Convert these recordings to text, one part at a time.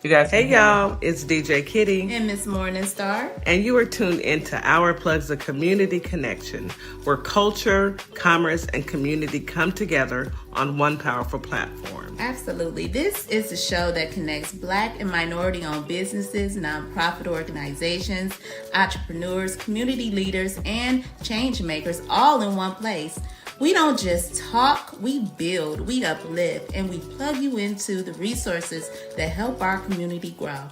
You guys, hey y'all, it's DJ Kitty and Miss Morningstar, and you are tuned into Our Plugs, a community connection where culture, commerce, and community come together on one powerful platform. Absolutely. This is a show that connects Black and minority-owned businesses, nonprofit organizations, entrepreneurs, community leaders, and change makers all in one place. We don't just talk, we build, we uplift, and we plug you into the resources that help our community grow.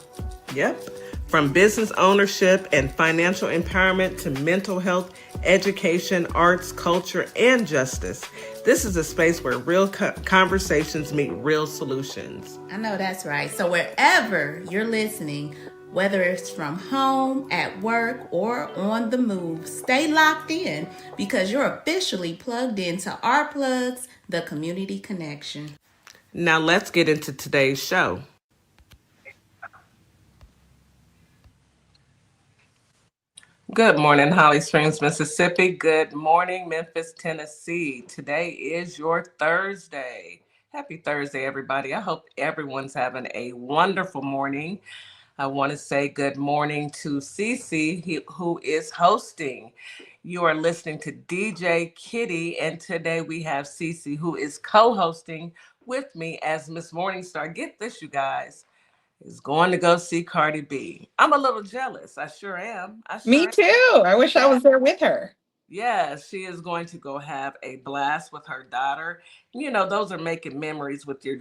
Yep. From business ownership and financial empowerment to mental health, education, arts, culture, and justice. This is a space where real conversations meet real solutions. I know that's right. So wherever you're listening, whether it's from home, at work, or on the move, stay locked in because you're officially plugged into Our Plugs, the community connection. Now let's get into today's show. Good morning, Holly Springs, Mississippi. Good morning, Memphis, Tennessee. Today is your Thursday. Happy Thursday, everybody. I hope everyone's having a wonderful morning. I want to say good morning to Cece, who is hosting. You are listening to DJ Kitty, and today we have Cece, who is co-hosting with me as Miss Morningstar. Get this, you guys, is going to go see Cardi B. I'm a little jealous. I sure am. Me too. I wish I was there with her. Yeah, she is going to go have a blast with her daughter. You know, those are making memories with your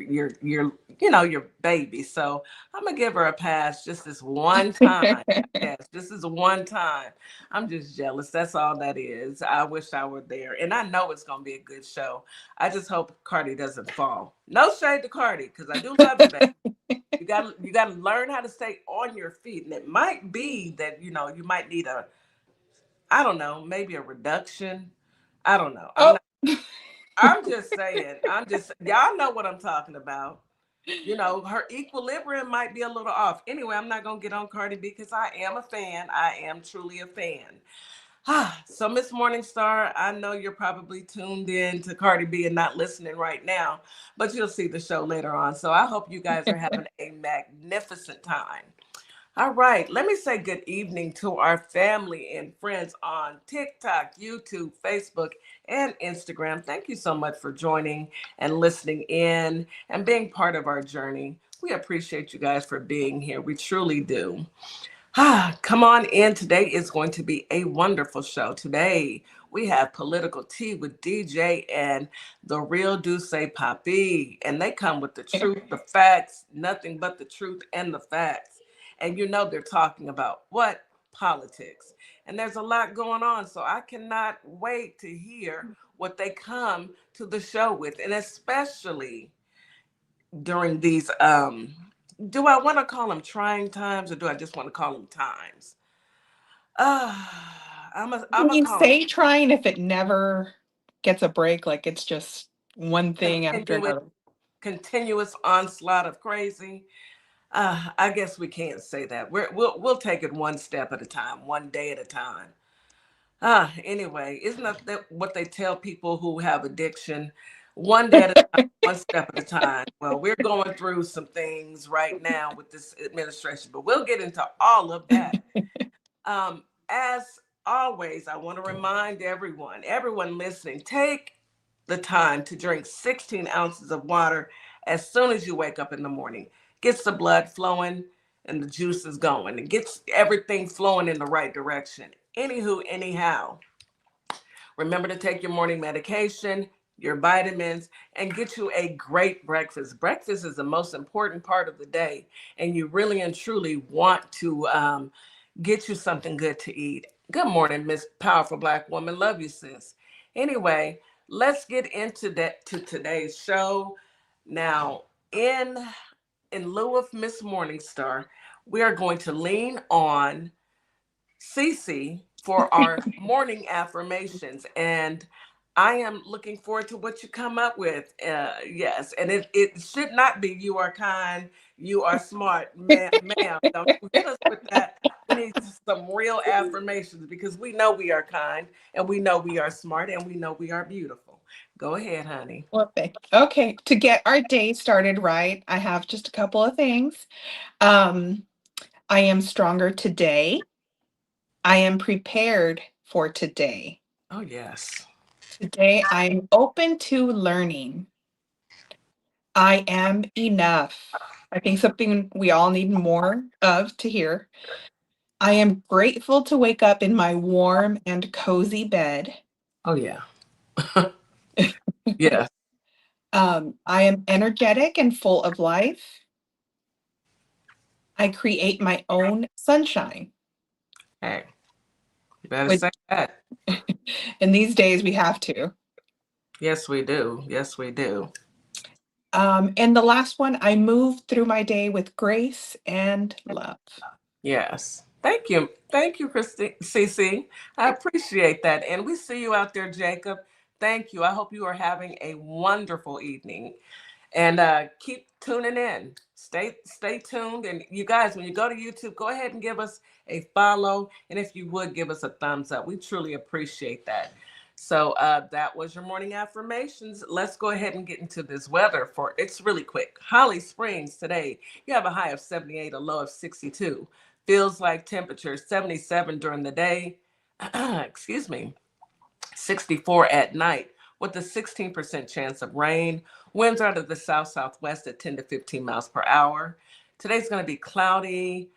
baby. So I'm gonna give her a pass just this one time. Yes, this is one time. I'm just jealous. That's all that is. I wish I were there. And I know it's gonna be a good show. I just hope Cardi doesn't fall. No shade to Cardi, because I do love you, baby. You gotta learn how to stay on your feet. And it might be that, you might need I don't know, maybe a reduction. I don't know. I'm just saying. Y'all know what I'm talking about. Her equilibrium might be a little off. Anyway, I'm not going to get on Cardi B because I am a fan. I am truly a fan. So Miss Morningstar, I know you're probably tuned in to Cardi B and not listening right now, but you'll see the show later on. So I hope you guys are having a magnificent time. All right, let me say good evening to our family and friends on TikTok, YouTube, Facebook, and Instagram. Thank you so much for joining and listening in and being part of our journey. We appreciate you guys for being here. We truly do. Come on in. Today is going to be a wonderful show. Today, we have Political Tea with DeeJay and the real DeeJay Papi. And they come with the truth, the facts, nothing but the truth and the facts. And they're talking about what? Politics. And there's a lot going on. So I cannot wait to hear what they come to the show with. And especially during these, do I want to call them trying times or do I just want to call them times? You say trying if it never gets a break, like it's just one thing after another. Continuous onslaught of crazy. I guess we can't say that. We'll take it one step at a time, one day at a time. Anyway, isn't that what they tell people who have addiction? One day at a time, one step at a time. Well, we're going through some things right now with this administration, but we'll get into all of that. As always, I want to remind everyone listening, take the time to drink 16 ounces of water as soon as you wake up in the morning. Gets the blood flowing and the juice is going. It gets everything flowing in the right direction. Anyhow, remember to take your morning medication, your vitamins, and get you a great breakfast. Breakfast is the most important part of the day, and you really and truly want to get you something good to eat. Good morning, Miss Powerful Black Woman. Love you, sis. Anyway, let's get into today's show. Now, in lieu of Miss Morningstar, we are going to lean on Cece for our morning affirmations. And I am looking forward to what you come up with. Yes, and it should not be you are kind, you are smart, ma'am. Don't you hit us with that. We need some real affirmations because we know we are kind and we know we are smart and we know we are beautiful. Go ahead, honey. Perfect. Okay, to get our day started right, I have just a couple of things. Um, I am stronger today. I am prepared for today. Oh, yes. Today, I am open to learning. I am enough. I think something we all need more of to hear. I am grateful to wake up in my warm and cozy bed. Oh, yeah. Yes. I am energetic and full of life. I create my own sunshine. Hey, you better Which say that. in these days we have to. Yes, we do. Yes, we do. And the last one, I move through my day with grace and love. Yes. Thank you. Thank you, Christine CC. I appreciate that. And we see you out there, Jacob. Thank you. I hope you are having a wonderful evening. And keep tuning in. Stay tuned. And you guys, when you go to YouTube, go ahead and give us a follow. And if you would give us a thumbs up, we truly appreciate that. So that was your morning affirmations. Let's go ahead and get into this weather for it's really quick. Holly Springs today, you have a high of 78, a low of 62. Feels like temperature 77 during the day. Excuse me. 64 at night with a 16% chance of rain. Winds are out of the south-southwest at 10 to 15 miles per hour. Today's going to be cloudy.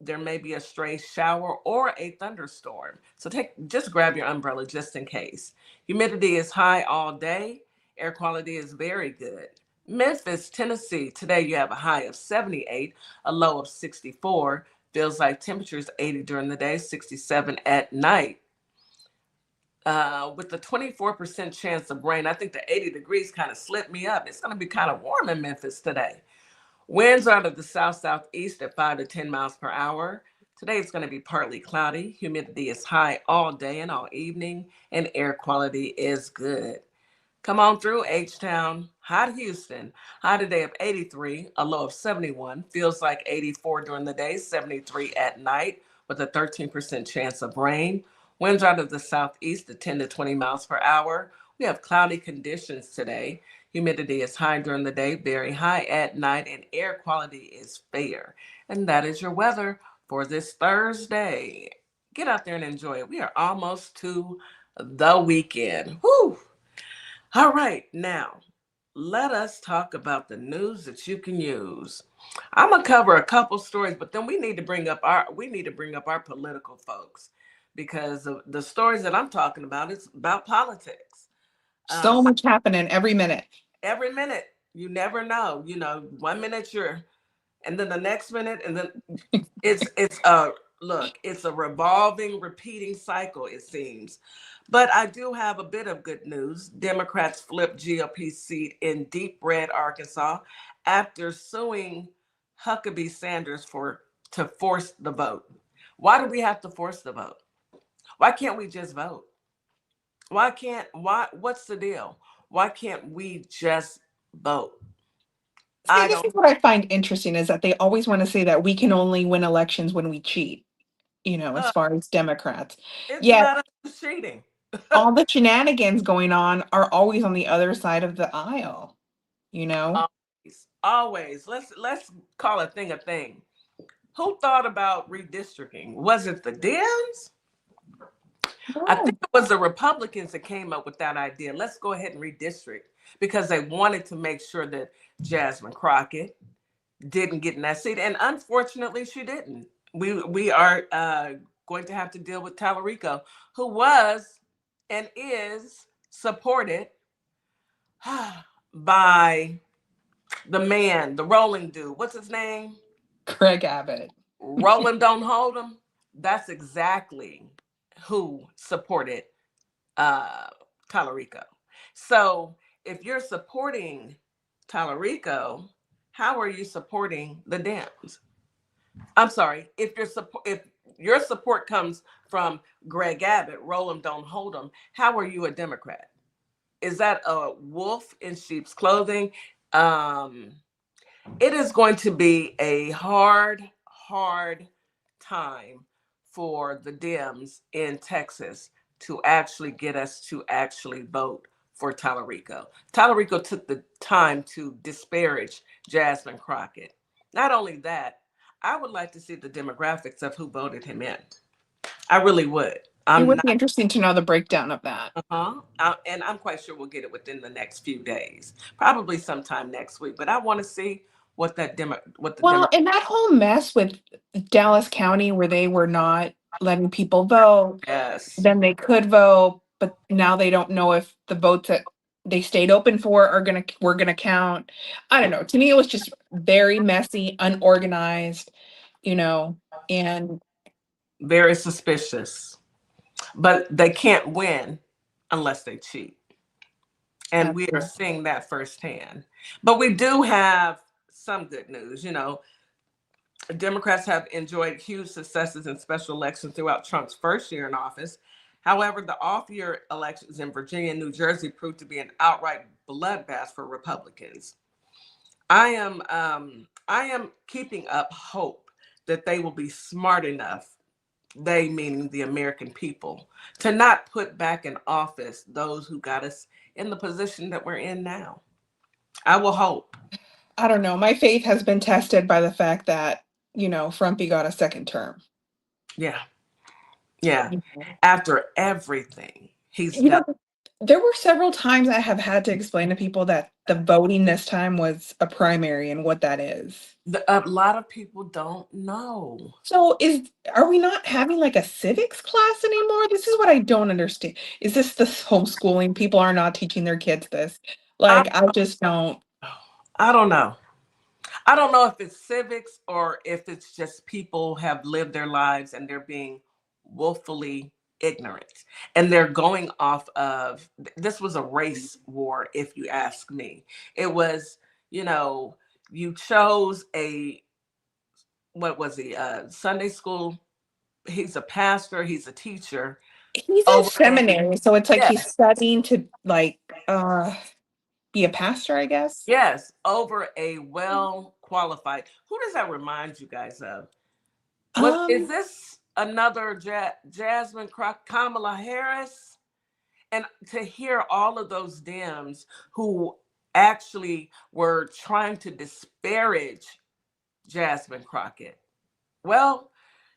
There may be a stray shower or a thunderstorm. So just grab your umbrella just in case. Humidity is high all day. Air quality is very good. Memphis, Tennessee. Today you have a high of 78, a low of 64. Feels like temperatures 80 during the day, 67 at night. With the 24% chance of rain, I think the 80 degrees kind of slipped me up. It's going to be kind of warm in Memphis today. Winds out of the south-southeast at 5 to 10 miles per hour. Today it's going to be partly cloudy. Humidity is high all day and all evening, and air quality is good. Come on through H-Town. Hot Houston. High today of 83, a low of 71. Feels like 84 during the day, 73 at night with a 13% chance of rain. Winds out of the southeast at 10 to 20 miles per hour. We have cloudy conditions today. Humidity is high during the day, very high at night, and air quality is fair. And that is your weather for this Thursday. Get out there and enjoy it. We are almost to the weekend. Whew. All right, now let us talk about the news that you can use. I'm gonna cover a couple stories, but then we need to bring up our political folks because the stories that I'm talking about is about politics. So much happening every minute. Every minute, you never know. You know, 1 minute and then the next minute, and then it's a look, it's a revolving, repeating cycle, it seems. But I do have a bit of good news. Democrats flipped GOP seat in Deep Red, Arkansas, after suing Huckabee Sanders to force the vote. Why do we have to force the vote? Why can't we just vote? What's the deal? Why can't we just vote? See, I this don't is what I find interesting is that they always want to say that we can only win elections when we cheat, as uh, far as Democrats. it's Yet not us cheating. all the shenanigans going on are always on the other side of the aisle, you know? Always. Let's call a thing a thing. Who thought about redistricting? Was it the Dems? I think No. it was the Republicans that came up with that idea. Let's go ahead and redistrict because they wanted to make sure that Jasmine Crockett didn't get in that seat, and unfortunately, she didn't. We are going to have to deal with Tallarico, who was and is supported by the man, the rolling dude. What's his name? Greg Abbott. Roland don't hold him. That's exactly who supported uh, Tallarico. So if you're supporting Tallarico, how are you supporting the Dems? I'm sorry. If your support comes from Greg Abbott, Roland don't hold him, how are you a Democrat? Is that a wolf in sheep's clothing? Um, it is going to be a hard time for the Dems in Texas to actually get us to actually vote for Tallarico. Tallarico took the time to disparage Jasmine Crockett. Not only that, I would like to see the demographics of who voted him in. I really would. It I'm would be not. interesting to know the breakdown of that. And I'm quite sure we'll get it within the next few days, probably sometime next week. But I want to see what the Well, and that whole mess with Dallas County where they were not letting people vote, yes, then they could vote, but now they don't know if the votes that they stayed open for were gonna count. I don't know. To me, it was just very messy, unorganized, you know, and very suspicious. But they can't win unless they cheat. And we are seeing that firsthand. But we do have some good news. Democrats have enjoyed huge successes in special elections throughout Trump's first year in office. However, the off-year elections in Virginia and New Jersey proved to be an outright bloodbath for Republicans. I am keeping up hope that they will be smart enough, they meaning the American people, to not put back in office those who got us in the position that we're in now. I will hope. I don't know. My faith has been tested by the fact that, Frumpy got a second term. Yeah. Yeah. After everything he's You done. know, there were several times I have had to explain to people that the voting this time was a primary and what that is. A lot of people don't know. So are we not having like a civics class anymore? This is what I don't understand. Is this the homeschooling? People are not teaching their kids this. I, Like, I just don't. I don't know. I don't know if it's civics or if it's just people have lived their lives and they're being woefully ignorant. And they're going off of, this was a race war, if you ask me. It was, you chose what was he, Sunday school. He's a pastor, he's a teacher. He's in Over seminary, so it's like he's yes, studying to be a pastor, I guess. yes, over a well qualified. Who does that remind you guys of? Is Um, this another Jasmine Kamala Harris? And to hear all of those Dems who actually were trying to disparage Jasmine Crockett. Well,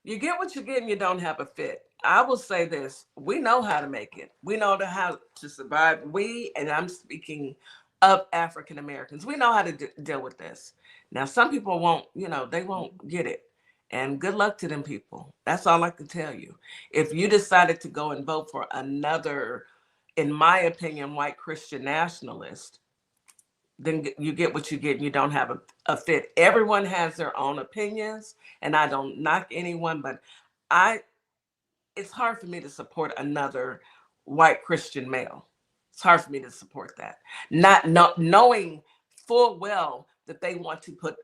you get what you get and you don't have a fit. I will say this: we know how to make it. We know how to survive. And I'm speaking of African Americans, we know how to deal with this. Now, some people won't, they won't get it. And good luck to them people. That's all I can tell you. If you decided to go and vote for another, in my opinion, white Christian nationalist, then you get what you get and you don't have a fit. Everyone has their own opinions, and I don't knock anyone, but it's hard for me to support another white Christian male. It's hard for me to support that. Not knowing full well that they want to put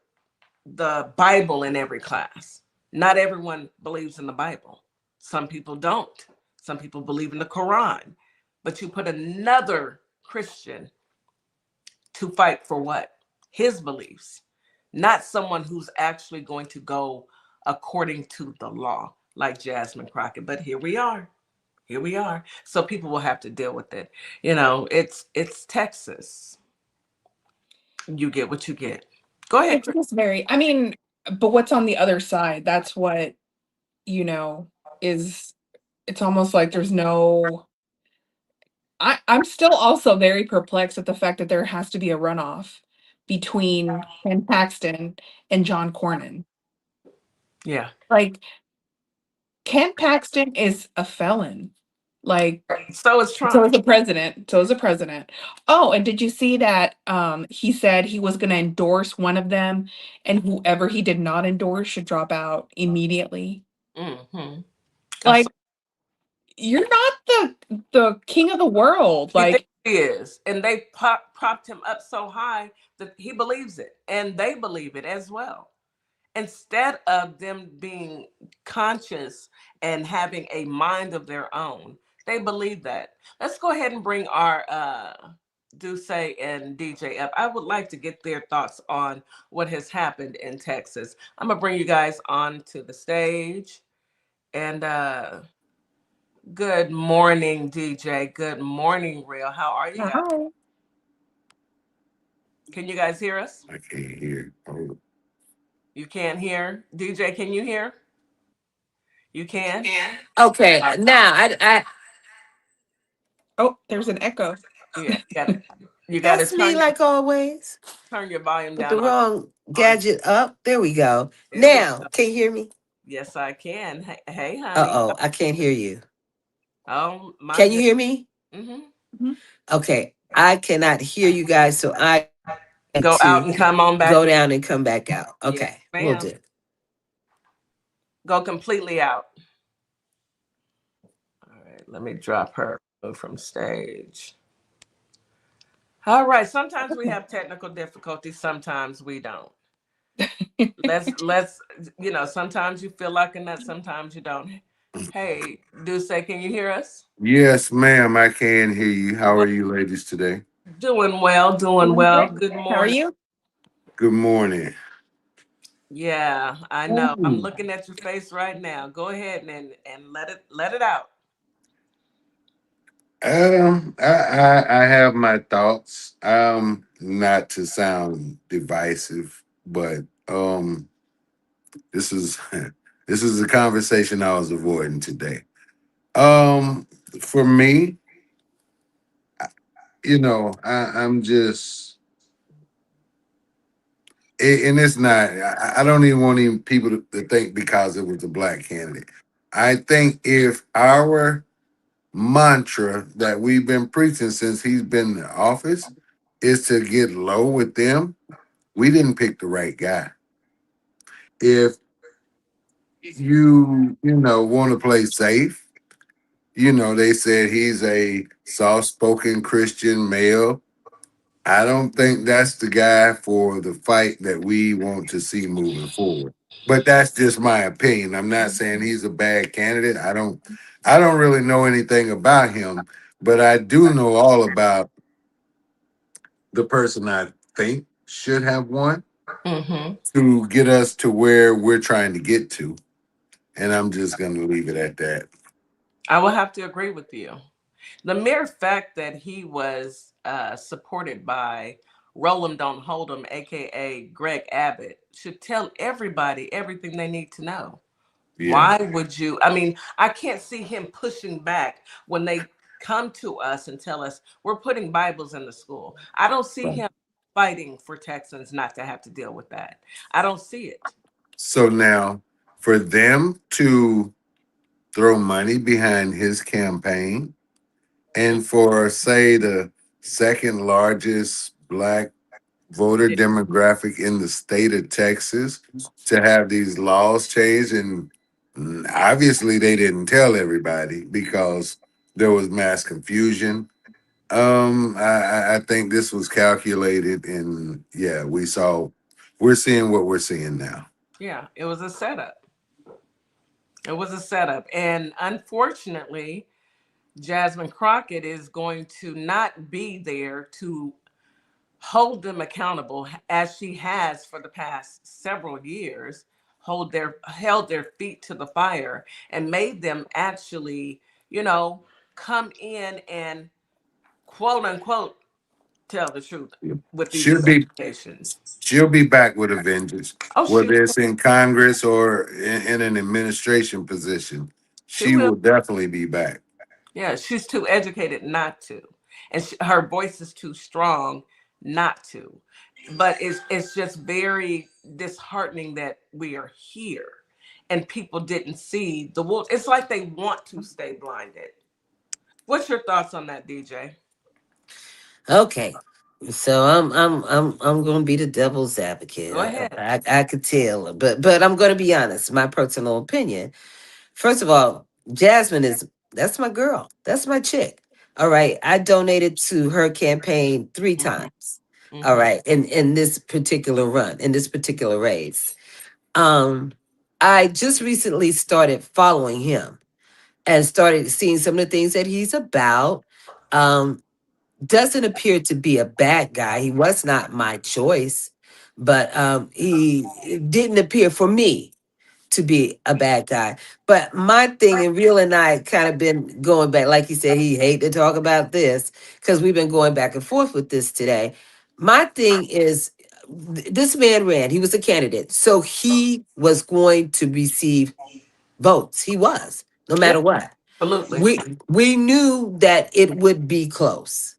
the Bible in every class. Not everyone believes in the Bible. Some people don't. Some people believe in the Quran. But you put another Christian to fight for what? His beliefs, not someone who's actually going to go according to the law, like Jasmine Crockett. But here we are. Here we are. So people will have to deal with it. It's Texas. You get what you get. Go ahead, it's Chris. just but what's on the other side? That's what, is it's almost like there's no I'm still also very perplexed at the fact that there has to be a runoff between Ken Paxton and John Cornyn. Yeah. Like, Ken Paxton is a felon. Like, So is Trump. so is the president. So is the president. Oh, and did you see that he said he was going to endorse one of them, and whoever he did not endorse should drop out immediately? Mm-hmm. Like, you're not the king of the world. He thinks Like, he is. And they propped him up so high that he believes it. And they believe it as well. Instead of them being conscious and having a mind of their own, they believe that. Let's go ahead and bring our DeeJay and DeeJay up. I would like to get their thoughts on what has happened in Texas. I'm gonna bring you guys on to the stage, and Good morning, DJ. Good morning, Real. How are you guys? Hi. Can you guys hear us? I can't hear. Oh, You can't hear? DJ, can you hear? You can? Okay, Uh, now I Oh, there's an echo. yeah, you got to that's me like always. turn your volume Put the down on wrong on gadget up. There we go. there we Now, go. can you hear me? Yes, I can. Hey, honey. Uh-oh, I can't hear you. Oh my Can you goodness. hear me? Hmm. Mhm. Okay, I cannot hear you guys, so I need Go out to and come on back go in. down and come back out. Yes, Okay, we'll ma'am. do. Go completely out. All right, let me drop her from stage. All right. Sometimes we have technical difficulties. Sometimes we don't. Let's sometimes you feel like a nut, sometimes you don't. Hey, Duce, can you hear us? yes, ma'am. I can hear you. How are you, ladies, today? Doing well, doing Doing well. great. Good How are morning. you? Good morning. Yeah, I know. I'm Ooh. looking at your face right now. Go ahead and let it out. I have my thoughts. Not to sound divisive, but this is this is a conversation I was avoiding today. Um, for me, I'm just, and it's not. I don't even want even people to think because it was a black candidate. I think if our mantra that we've been preaching since he's been in office is to get low with them, we didn't pick the right guy. If you want to play safe, they said he's a soft-spoken Christian male. I don't think that's the guy for the fight that we want to see moving forward. But that's just my opinion. I'm not saying he's a bad candidate. I don't really know anything about him, but I do know all about the person I think should have won Hmm. to get us to where we're trying to get to. And I'm just going to leave it at that. I will have to agree with you. The mere fact that he was supported by Roland Don't Hold 'em, aka Greg Abbott, should tell everybody everything they need to know. Yeah. Why would you? I mean, I can't see him pushing back when they come to us and tell us we're putting Bibles in the school. I don't see Right. him fighting for Texans not to have to deal with that. I don't see it. So now for them to throw money behind his campaign and for, say, the second largest black voter demographic in the state of Texas to have these laws changed. And obviously, they didn't tell everybody because there was mass confusion. I think this was calculated, and yeah, we're seeing what we're seeing now. Yeah, it was a setup. It was a setup. And unfortunately, Jasmine Crockett is going to not be there to hold them accountable as she has for the past several years, held their feet to the fire and made them actually, you know, come in and quote unquote tell the truth with these She'll be investigations. she'll be back with a vengeance, Oh, whether it's in Congress or in an administration position. she She will. will definitely be back. Yeah, she's too educated not to, and her voice is too strong not to. But it's just very disheartening that we are here, and people didn't see the wolves. It's like they want to stay blinded. What's your thoughts on that, DJ? Okay. So I'm gonna be the devil's advocate. Go ahead. I could tell, but I'm gonna be honest. My personal opinion. First of all, Jasmine is that's my girl. That's my chick. All right. I donated to her campaign 3 times. All Mm-hmm. right. In this particular run, in this particular race. Um, I just recently started following him and started seeing some of the things that he's about. Um, doesn't appear to be a bad guy. He was not my choice, but he didn't appear for me to be a bad guy. But my thing, and Real and I kind of been going back, like he said, he hate to talk about this because we've been going back and forth with this today. My thing is, this man ran, he was a candidate. So he was going to receive votes. He was, no Yeah, matter what. absolutely. We knew that it would be close.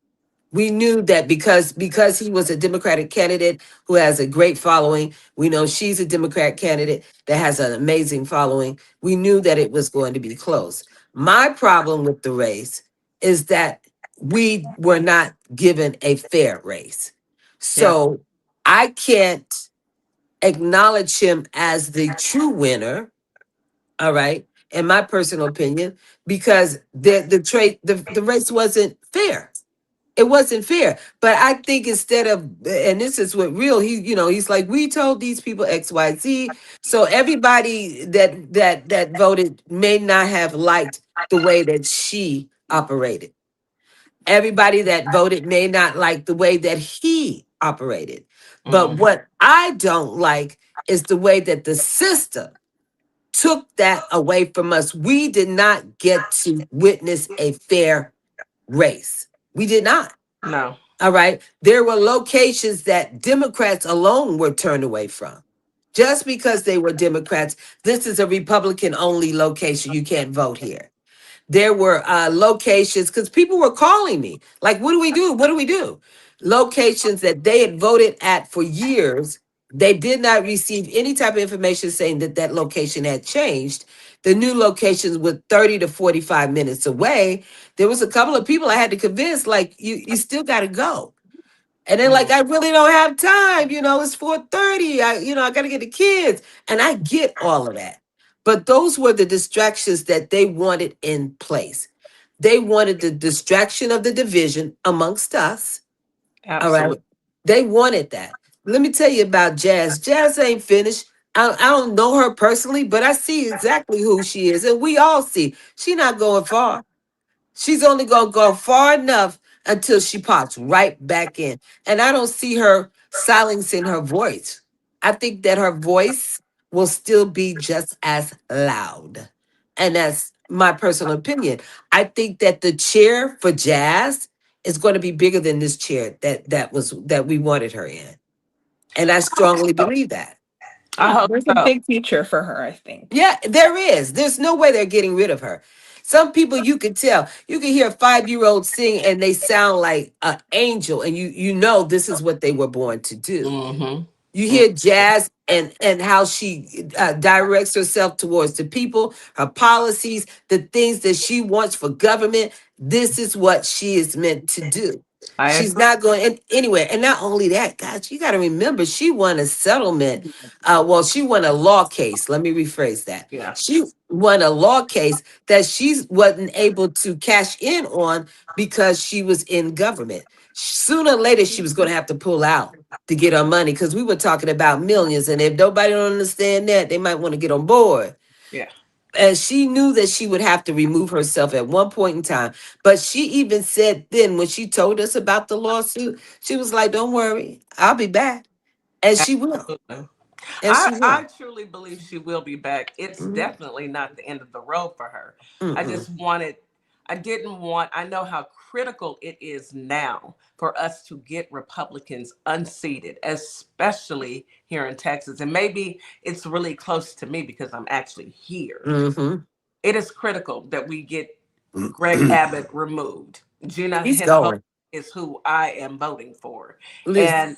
We knew that because he was a Democratic candidate who has a great following. We know she's a Democrat candidate that has an amazing following. We knew that it was going to be close. My problem with the race is that we were not given a fair race. Yeah. So I can't acknowledge him as the true winner, all right, in my personal opinion, because the race wasn't fair. It wasn't fair. But I think instead of, and this is what Real, he's like, we told these people XYZ. So everybody that voted may not have liked the way that she operated. Everybody that voted may not like the way that he operated. But Mm, what I don't like is the way that the system took that away from us. We did not get to witness a fair race. We did not. no. All right. There were locations that Democrats alone were turned away from. Just because they were Democrats, this is a Republican only location. You can't vote here. There were locations because people were calling me like, what do we do? What do we do? Locations that they had voted at for years. They did not receive any type of information saying that that location had changed. The new locations were 30 to 45 minutes away. There was a couple of people I had to convince, like, you still got to go. And then like, Mm, I really don't have time. It's 4:30. I got to get the kids. And I get all of that. But those were the distractions that they wanted in place. They wanted the distraction of the division amongst us. All right. absolutely. They wanted that. Let me tell you about Jazz. Jazz ain't finished. I don't know her personally, but I see exactly who she is. And we all see she's not going far. She's only going to go far enough until she pops right back in. And I don't see her silencing her voice. I think that her voice will still be just as loud. And that's my personal opinion. I think that the chair for Jazz is going to be bigger than this chair that we wanted her in. And I strongly So, believe that. I Yeah, hope there's a so. big future for her, I think. Yeah, there is. There's no way they're getting rid of her. Some people you can tell. You can hear a 5-year-old sing and they sound like an angel, and you know this is what they were born to do. Mm-hmm. You hear Jazz and how she directs herself towards the people, her policies, the things that she wants for government. This is what she is meant to do. I She's agree. not going anywhere. And not only that, guys, you got to remember she won a settlement. She won a law case. Let me rephrase that. Yeah. She won a law case that she wasn't able to cash in on because she was in government. Sooner or later, she was going to have to pull out to get her money because we were talking about millions. And if nobody don't understand that, they might want to get on board. Yeah. And she knew that she would have to remove herself at one point in time. But she even said then, when she told us about the lawsuit, she was like, don't worry, I'll be back. And she will. Absolutely. And she I will. truly believe she will be back. It's Mhm. definitely not the end of the road for her. I Mm-mm. just wanted, I didn't want, I know how critical it is now for us to get Republicans unseated, especially here in Texas. And maybe it's really close to me because I'm actually here. Mm-hmm. It is critical that we get Greg Abbott removed. Gina He's Hinojosa going. is who I am voting for. Listen. And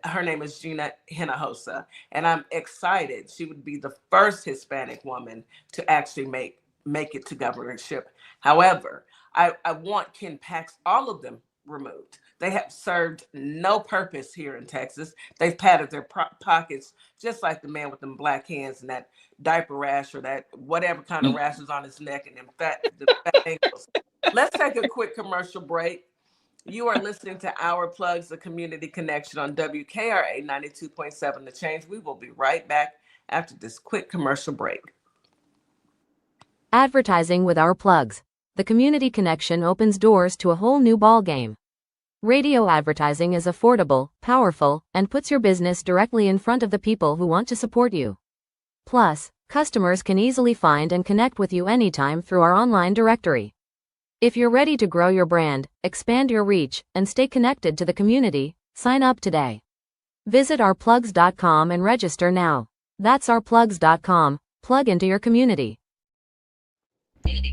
her name is Gina Hinojosa. And I'm excited. She would be the first Hispanic woman to actually make it to governorship. However, I want Ken Pax, all of them removed. They have served no purpose here in Texas. They've padded their pockets, just like the man with them black hands and that diaper rash or that whatever kind of rashes on his neck and them the fat ankles. Let's take a quick commercial break. You are listening to Our Plugs, the community connection on WKRA 92.7 The Change. We will be right back after this quick commercial break. Advertising with Our Plugs. The community connection opens doors to a whole new ballgame. Radio advertising is affordable, powerful, and puts your business directly in front of the people who want to support you. Plus, Customers can easily find and connect with you anytime through our online directory. If you're ready to grow your brand, expand your reach, and stay connected to the community, sign up today. Visit ourplugs.com and register now. That's ourplugs.com. Plug into your community.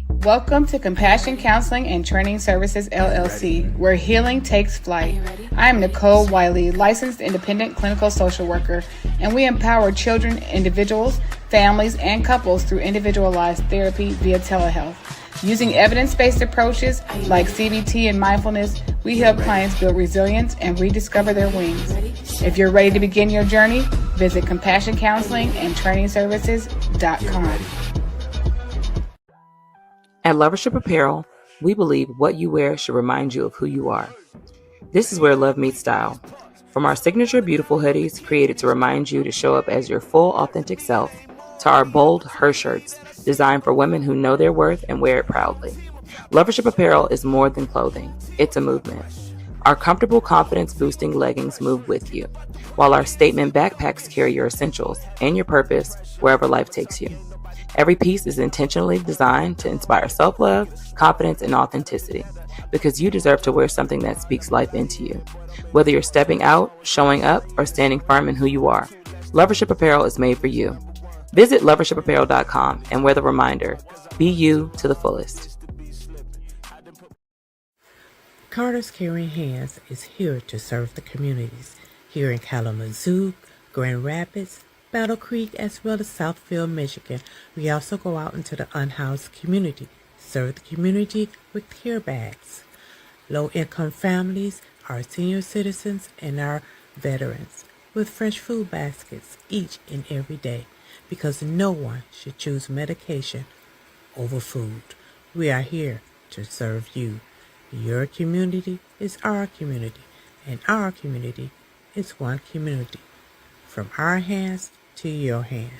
Welcome to Compassion Counseling and Training Services LLC, where healing takes flight. I am Nicole Wiley, licensed independent clinical social worker, and we empower children, individuals, families, and couples through individualized therapy via telehealth. Using evidence-based approaches like CBT and mindfulness, we help clients build resilience and rediscover their wings. If you're ready to begin your journey, visit CompassionCounselingAndTrainingServices.com. At Lovership Apparel, we believe what you wear should remind you of who you are. This is where love meets style. From our signature beautiful hoodies created to remind you to show up as your full authentic self, to our bold Her shirts designed for women who know their worth and wear it proudly. Lovership Apparel is more than clothing, it's a movement. Our comfortable confidence-boosting leggings move with you, while our statement backpacks carry your essentials and your purpose wherever life takes you. Every piece is intentionally designed to inspire self-love, confidence, and authenticity, because you deserve to wear something that speaks life into you. Whether you're stepping out, showing up, or standing firm in who you are, Lovership Apparel is made for you. Visit lovershipapparel.com and wear the reminder, be you to the fullest. Carter's Caring Hands is here to serve the communities here in Kalamazoo, Grand Rapids, Battle Creek, as well as Southfield, Michigan. We also go out into the unhoused community, serve the community with care bags. Low-income families, our senior citizens, and our veterans with fresh food baskets each and every day, because no one should choose medication over food. We are here to serve you. Your community is our community, and our community is one community. From our hands to your hand.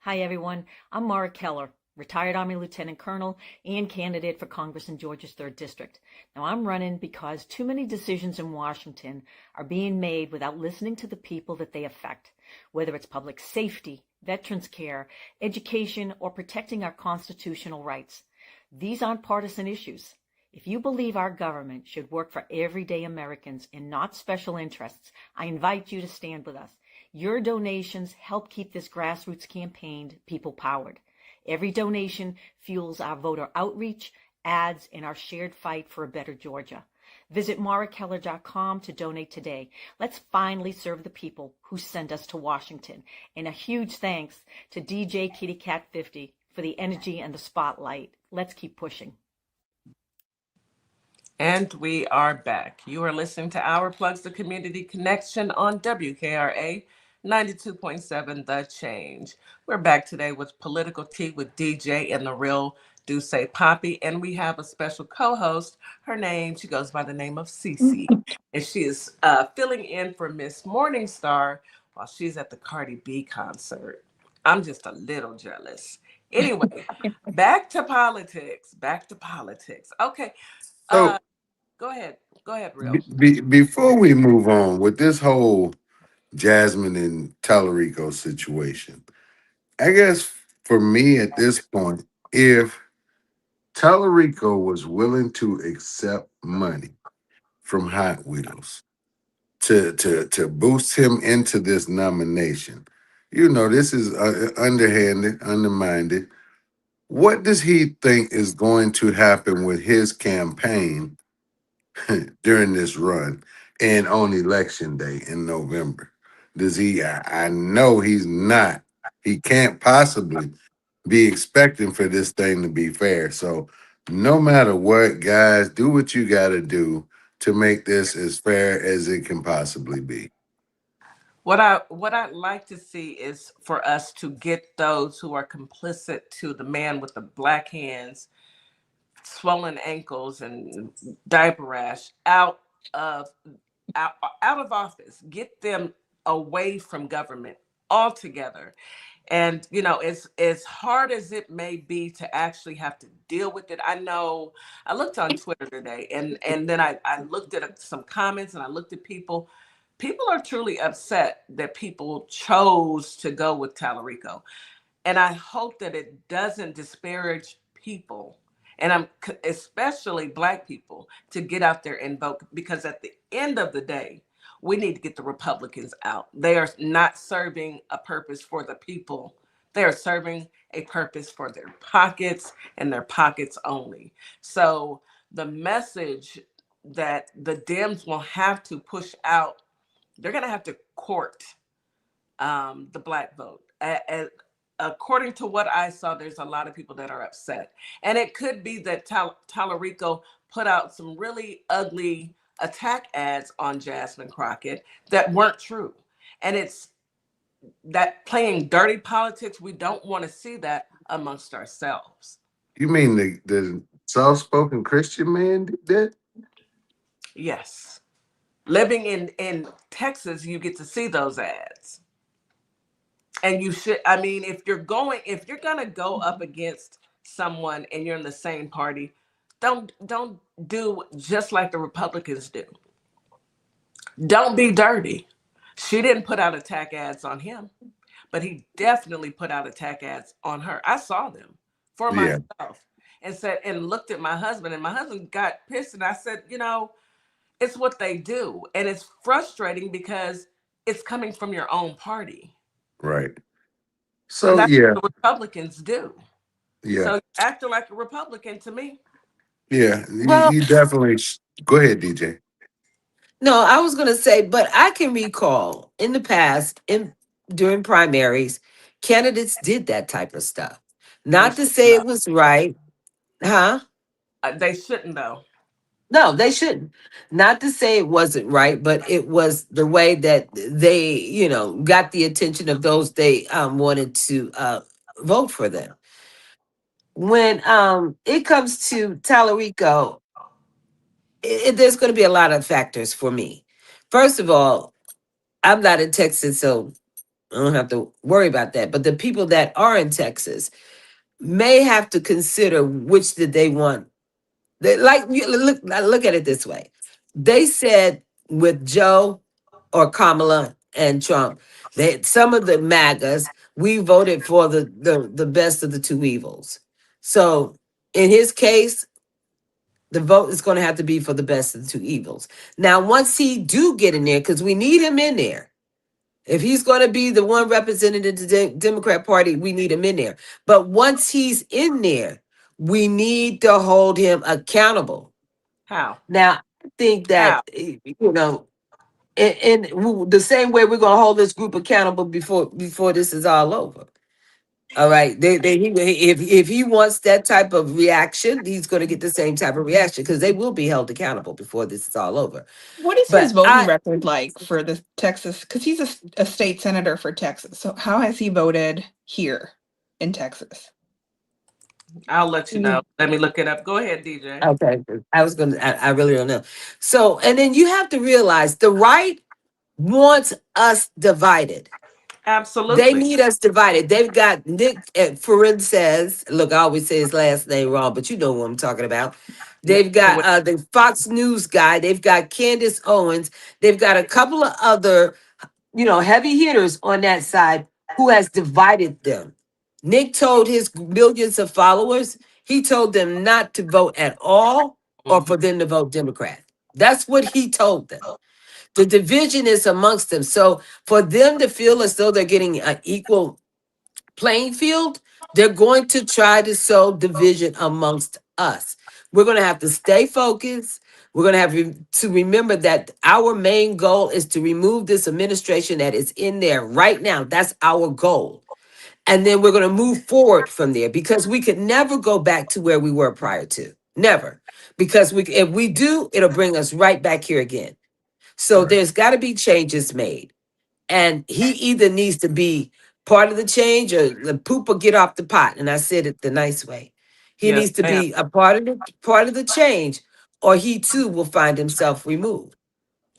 Hi, everyone. I'm Mara Keller, retired Army Lieutenant Colonel and candidate for Congress in Georgia's 3rd District. Now, I'm running because too many decisions in Washington are being made without listening to the people that they affect, whether it's public safety, veterans care, education, or protecting our constitutional rights. These aren't partisan issues. If you believe our government should work for everyday Americans and not special interests, I invite you to stand with us. Your donations help keep this grassroots campaign people-powered. Every donation fuels our voter outreach, ads, and our shared fight for a better Georgia. Visit marakeller.com to donate today. Let's finally serve the people who send us to Washington. And a huge thanks to DeeJay Kitty Cat 50 for the energy and the spotlight. Let's keep pushing. And we are back. You are listening to Our Plugs, the Community Connection on WKRA 92.7 The Change. We're back today with Political Tea with DeeJay and the real DeeJay Papi. And we have a special co-host. She goes by the name of Cece. And she is filling in for Miss Morningstar while she's at the Cardi B concert. I'm just a little jealous. Anyway, back to politics. Okay. So Go ahead, Real. before we move on with this whole Jasmine and Tallarico situation, I guess for me at this point, if Tallarico was willing to accept money from Hot Wheels to boost him into this nomination, this is underhanded, undermined. What does he think is going to happen with his campaign during this run and on election day in November? Does he? I know he's not. He can't possibly be expecting for this thing to be fair. So no matter what, guys, do what you got to do to make this as fair as it can possibly be. What I'd like to see is for us to get those who are complicit to the man with the black hands, swollen ankles, and diaper rash out of office. Get them away from government altogether. And as hard as it may be to actually have to deal with it, I know I looked on Twitter today, and then I looked at some comments and I looked at people. people are truly upset that people chose to go with Tallarico. And I hope that it doesn't disparage people, and especially Black people, to get out there and vote, because at the end of the day, we need to get the Republicans out. They are not serving a purpose for the people. They are serving a purpose for their pockets and their pockets only. So the message that the Dems will have to push out, they're going to have to court the Black vote. According to what I saw, there's a lot of people that are upset. And it could be that Tallarico put out some really ugly attack ads on Jasmine Crockett that weren't true. And it's that playing dirty politics. We don't want to see that amongst ourselves. You mean the soft spoken Christian man did that? Yes. Living in Texas, you get to see those ads. And you should, I mean, if you're gonna go up against someone and you're in the same party, don't do just like the Republicans do. Don't be dirty. She didn't put out attack ads on him, but he definitely put out attack ads on her. I saw them for Yeah, myself and looked at my husband, and my husband got pissed, and I said, it's what they do. And it's frustrating because it's coming from your own party. right. And So that's yeah, what the Republicans do. yeah, So acting like a Republican to me. yeah. Well, You definitely go ahead, DJ. no, I was going to say, but I can recall in the past, during primaries, candidates did that type of stuff. They Not to shouldn't say though. it was right, huh? They shouldn't though. No, they shouldn't. Not to say it wasn't right, but it was the way that they, got the attention of those they wanted to vote for them. When it comes to Tallarico, there's going to be a lot of factors for me. First of all, I'm not in Texas, so I don't have to worry about that. But the people that are in Texas may have to consider which did they want. Look at it this way. They said with Joe or Kamala and Trump, that some of the MAGAs, we voted for the best of the two evils. So in his case, the vote is going to have to be for the best of the two evils. Now, once he do get in there, because we need him in there. If he's going to be the one representing the Democrat Party, we need him in there. But once he's in there, we need to hold him accountable. How? Now, I think How? that, in the same way we're going to hold this group accountable before this is all over. All right. If he wants that type of reaction, he's going to get the same type of reaction because they will be held accountable before this is all over. What is his But voting record like for the Texas? Because he's a state senator for Texas. So how has he voted here in Texas? I'll let you know. Let me look it up. Go ahead, DJ. okay, I really don't know. So, and then you have to realize the right wants us divided. Absolutely. They need us divided. They've got Nick Furin says, look, I always say his last name wrong, but you know what I'm talking about. They've got the Fox News guy. They've got Candace Owens. They've got a couple of other, heavy hitters on that side who has divided them. Nick told his millions of followers, he told them not to vote at all or for them to vote Democrat. That's what he told them. The division is amongst them. So for them to feel as though they're getting an equal playing field, they're going to try to sow division amongst us. We're going to have to stay focused. We're going to have to remember that our main goal is to remove this administration that is in there right now. That's our goal. And then we're going to move forward from there because we could never go back to where we were prior to. Never. Because if we do, it'll bring us right back here again. So there's got to be changes made. And he either needs to be part of the change or the poop will get off the pot. And I said it the nice way. He Yes, needs to ma'am. be a part of the change, or he too will find himself removed.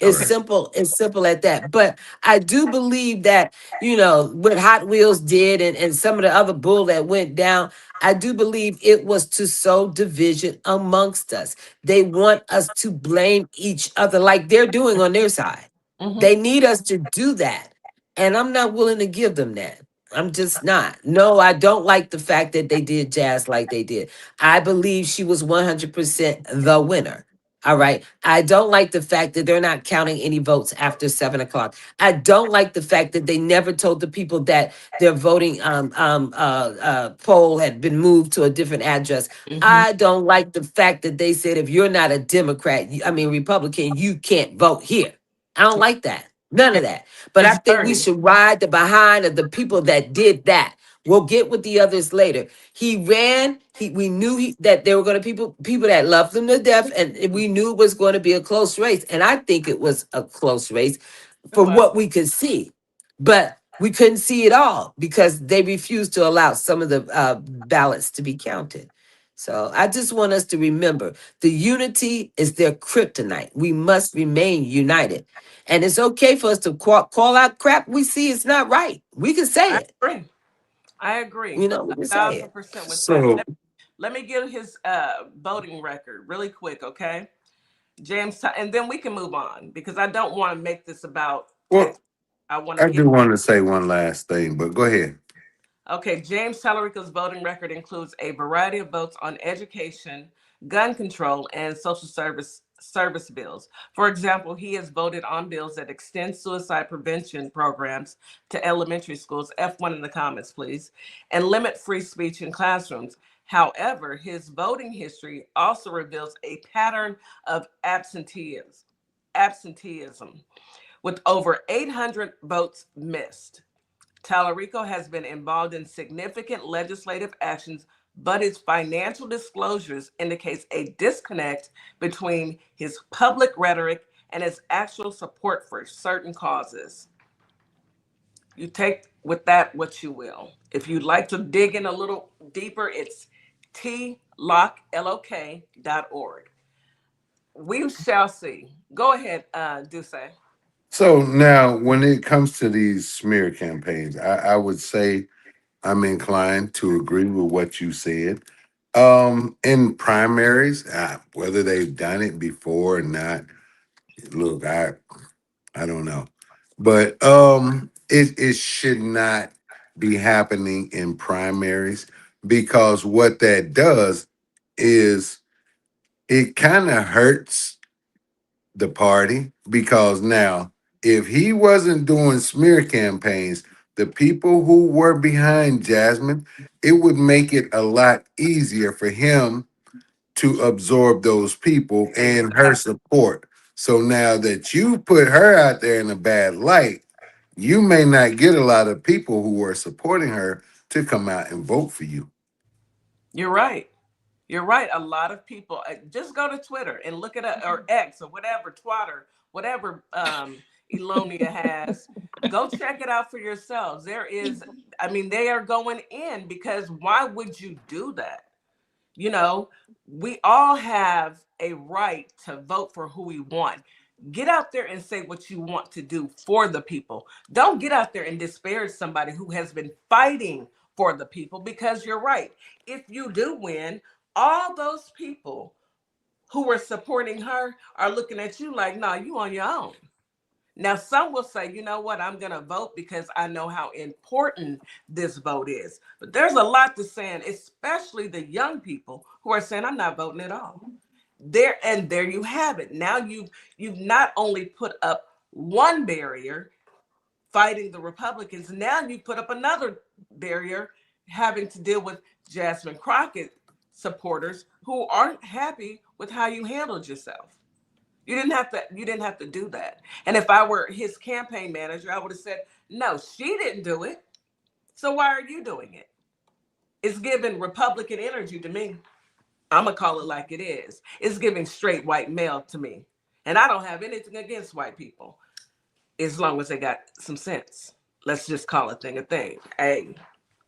It's Okay. simple at that. But I do believe that, what Hot Wheels did and some of the other bull that went down, I do believe it was to sow division amongst us. They want us to blame each other like they're doing on their side. They need us to do that. And I'm not willing to give them that. I'm just not. No, I don't like the fact that they did Jazz like they did. I believe she was 100% the winner. All right. I don't like the fact that they're not counting any votes after 7 o'clock. I don't like the fact that they never told the people that their voting poll had been moved to a different address. I don't like the fact that they said if you're not a Democrat, Republican, you can't vote here. I don't like that. None of that. But I It's think we dirty. should ride the behind of the people that did that. We'll get with the others later. He ran. We knew that there were going to people that loved him to death, and we knew it was going to be a close race. And I think it was a close race It for was. what we could see, but we couldn't see it all because they refused to allow some of the ballots to be counted. So I just want us to remember the unity is their kryptonite. We must remain united. And it's okay for us to call out crap we see it's not right. We can say I it. agree. I agree. We can say it. 1,000% with that. So, Let me get his voting record really quick, okay? James, and then we can move on because I don't want to make this about well, Texas. I want to I get. do want to say one last thing, but go ahead. Okay, James Tallarico's voting record includes a variety of votes on education, gun control, and social service bills. For example, he has voted on bills that extend suicide prevention programs to elementary schools. F1 in the comments, please, and limit free speech in classrooms. However, his voting history also reveals a pattern of absenteeism, with over 800 votes missed. Tallarico has been involved in significant legislative actions, but his financial disclosures indicates a disconnect between his public rhetoric and his actual support for certain causes. You take with that what you will. If you'd like to dig in a little deeper, it's tlock.org. We shall see. Go ahead, Duce. So now, when it comes to these smear campaigns, I would say I'm inclined to agree with what you said. In primaries, whether they've done it before or not, look, I don't know, but it should not be happening in primaries because what that does is it kind of hurts the party because now if he wasn't doing smear campaigns, the people who were behind Jasmine, it would make it a lot easier for him to absorb those people and her support. So now that you put her out there in a bad light, you may not get a lot of people who are supporting her to come out and vote for you. You're right. You're right. A lot of people just go to Twitter and look at it, or X or whatever, Twitter, whatever Elonia has. Go check it out for yourselves. They are going in because why would you do that? You know, we all have a right to vote for who we want. Get out there and say what you want to do for the people. Don't get out there and disparage somebody who has been fighting for the people because you're right. If you do win, all those people who were supporting her are looking at you like, nah, you on your own. Now, some will say, you know what, I'm going to vote because I know how important this vote is. But there's a lot to saying, especially the young people who are saying, I'm not voting at all. There you have it. Now you've not only put up one barrier fighting the Republicans, now you put up another barrier having to deal with Jasmine Crockett supporters who aren't happy with how you handled yourself. You didn't have to do that. And if I were his campaign manager, I would have said, no, she didn't do it. So why are you doing it? It's giving Republican energy to me. I'm gonna call it like it is. It's giving straight white male to me. And I don't have anything against white people as long as they got some sense. Let's just call a thing a thing. Hey,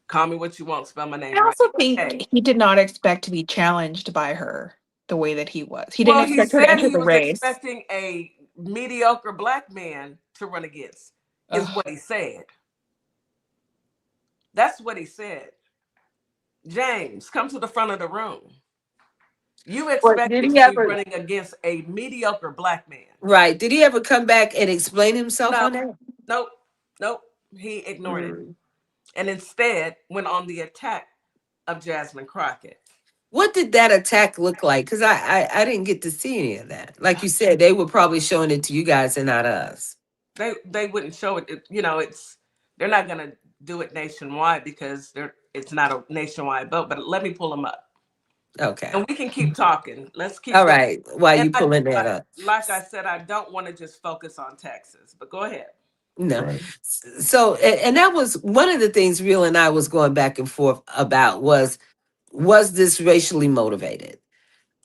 call me what you want, spell my I name right. also think Hey. he did not expect to be challenged by her the way that he was. He didn't Well, he expect her to said enter he the was race. expecting a mediocre black man to run against, is Ugh. what he said. That's what he said. James, come to the front of the room. You What expect did him he to be ever? running against a mediocre black man. Right? Did he ever come back and explain himself No, on that? nope, nope. He ignored it Mm. and instead went on the attack of Jasmine Crockett. What did that attack look like? Because I didn't get to see any of that. Like you said, they were probably showing it to you guys and not us. They wouldn't show it. It's they're not gonna do it nationwide because it's not a nationwide vote. But let me pull them up, Okay. and we can keep talking. Let's keep All going. right. Why And you pulling that up? like I said, I don't want to just focus on Texas, but go ahead. No. Right. So, and that was one of the things Real and I was going back and forth about was this racially motivated?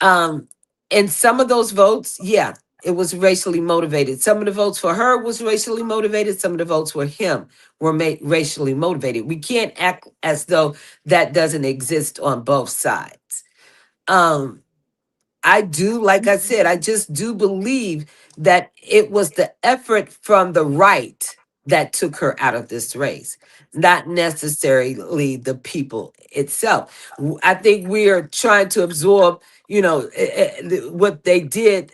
Um, and some of those votes, yeah, it was racially motivated. Some of the votes for her was racially motivated. Some of the votes for him were racially motivated. We can't act as though that doesn't exist on both sides. Um, I do, like I said, I just do believe that it was the effort from the right that took her out of this race, not necessarily the people itself. I think we are trying to absorb, what they did,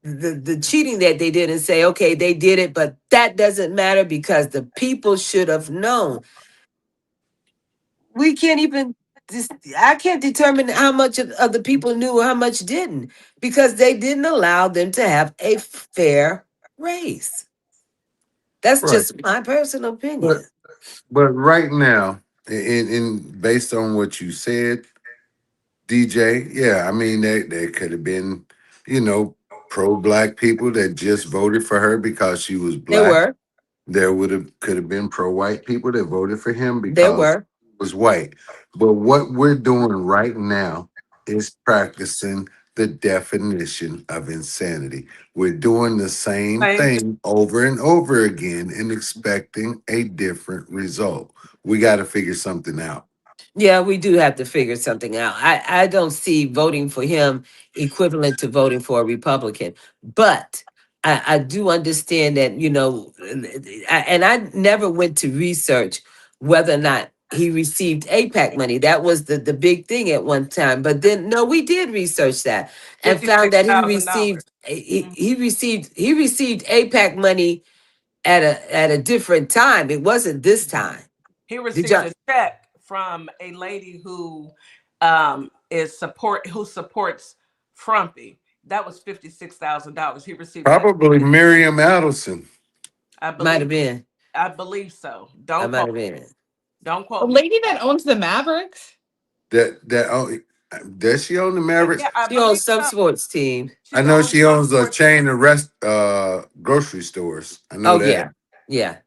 the cheating that they did, and say, okay, they did it, but that doesn't matter because the people should have known. We can't even I can't determine how much of the people knew or how much didn't because they didn't allow them to have a fair race. That's Right. just my personal But opinion. right now, in based on what you said, DJ, yeah, I mean there could have been, you know, pro black people that just voted for her because she was There black. were, There could have been pro white people that voted for him there because were. he was white. But what we're doing right now is practicing the definition of insanity. We're doing the same Same. thing over and over again and expecting a different result. We got to figure something out. Yeah, we do have to figure something out. I don't see voting for him equivalent to voting for a Republican, but I do understand that, and I never went to research whether or not he received APAC money. That was the big thing at one time. But then, no, we did research that and found $56,000. that he received APAC money at a different time. It wasn't this time. He Did received y'all? a check from a lady who who supports Frumpy. That was $56,000. He received that. Probably Miriam Adelson. I Might believe. have been. I believe so. I Don't might quote have me. been. Don't The quote me. lady that owns the Mavericks? That oh, does she own the Mavericks? Yeah, I She owns believe some so. sports team. I She know owns she some owns a sports. chain of grocery stores. I know Oh that. yeah, yeah,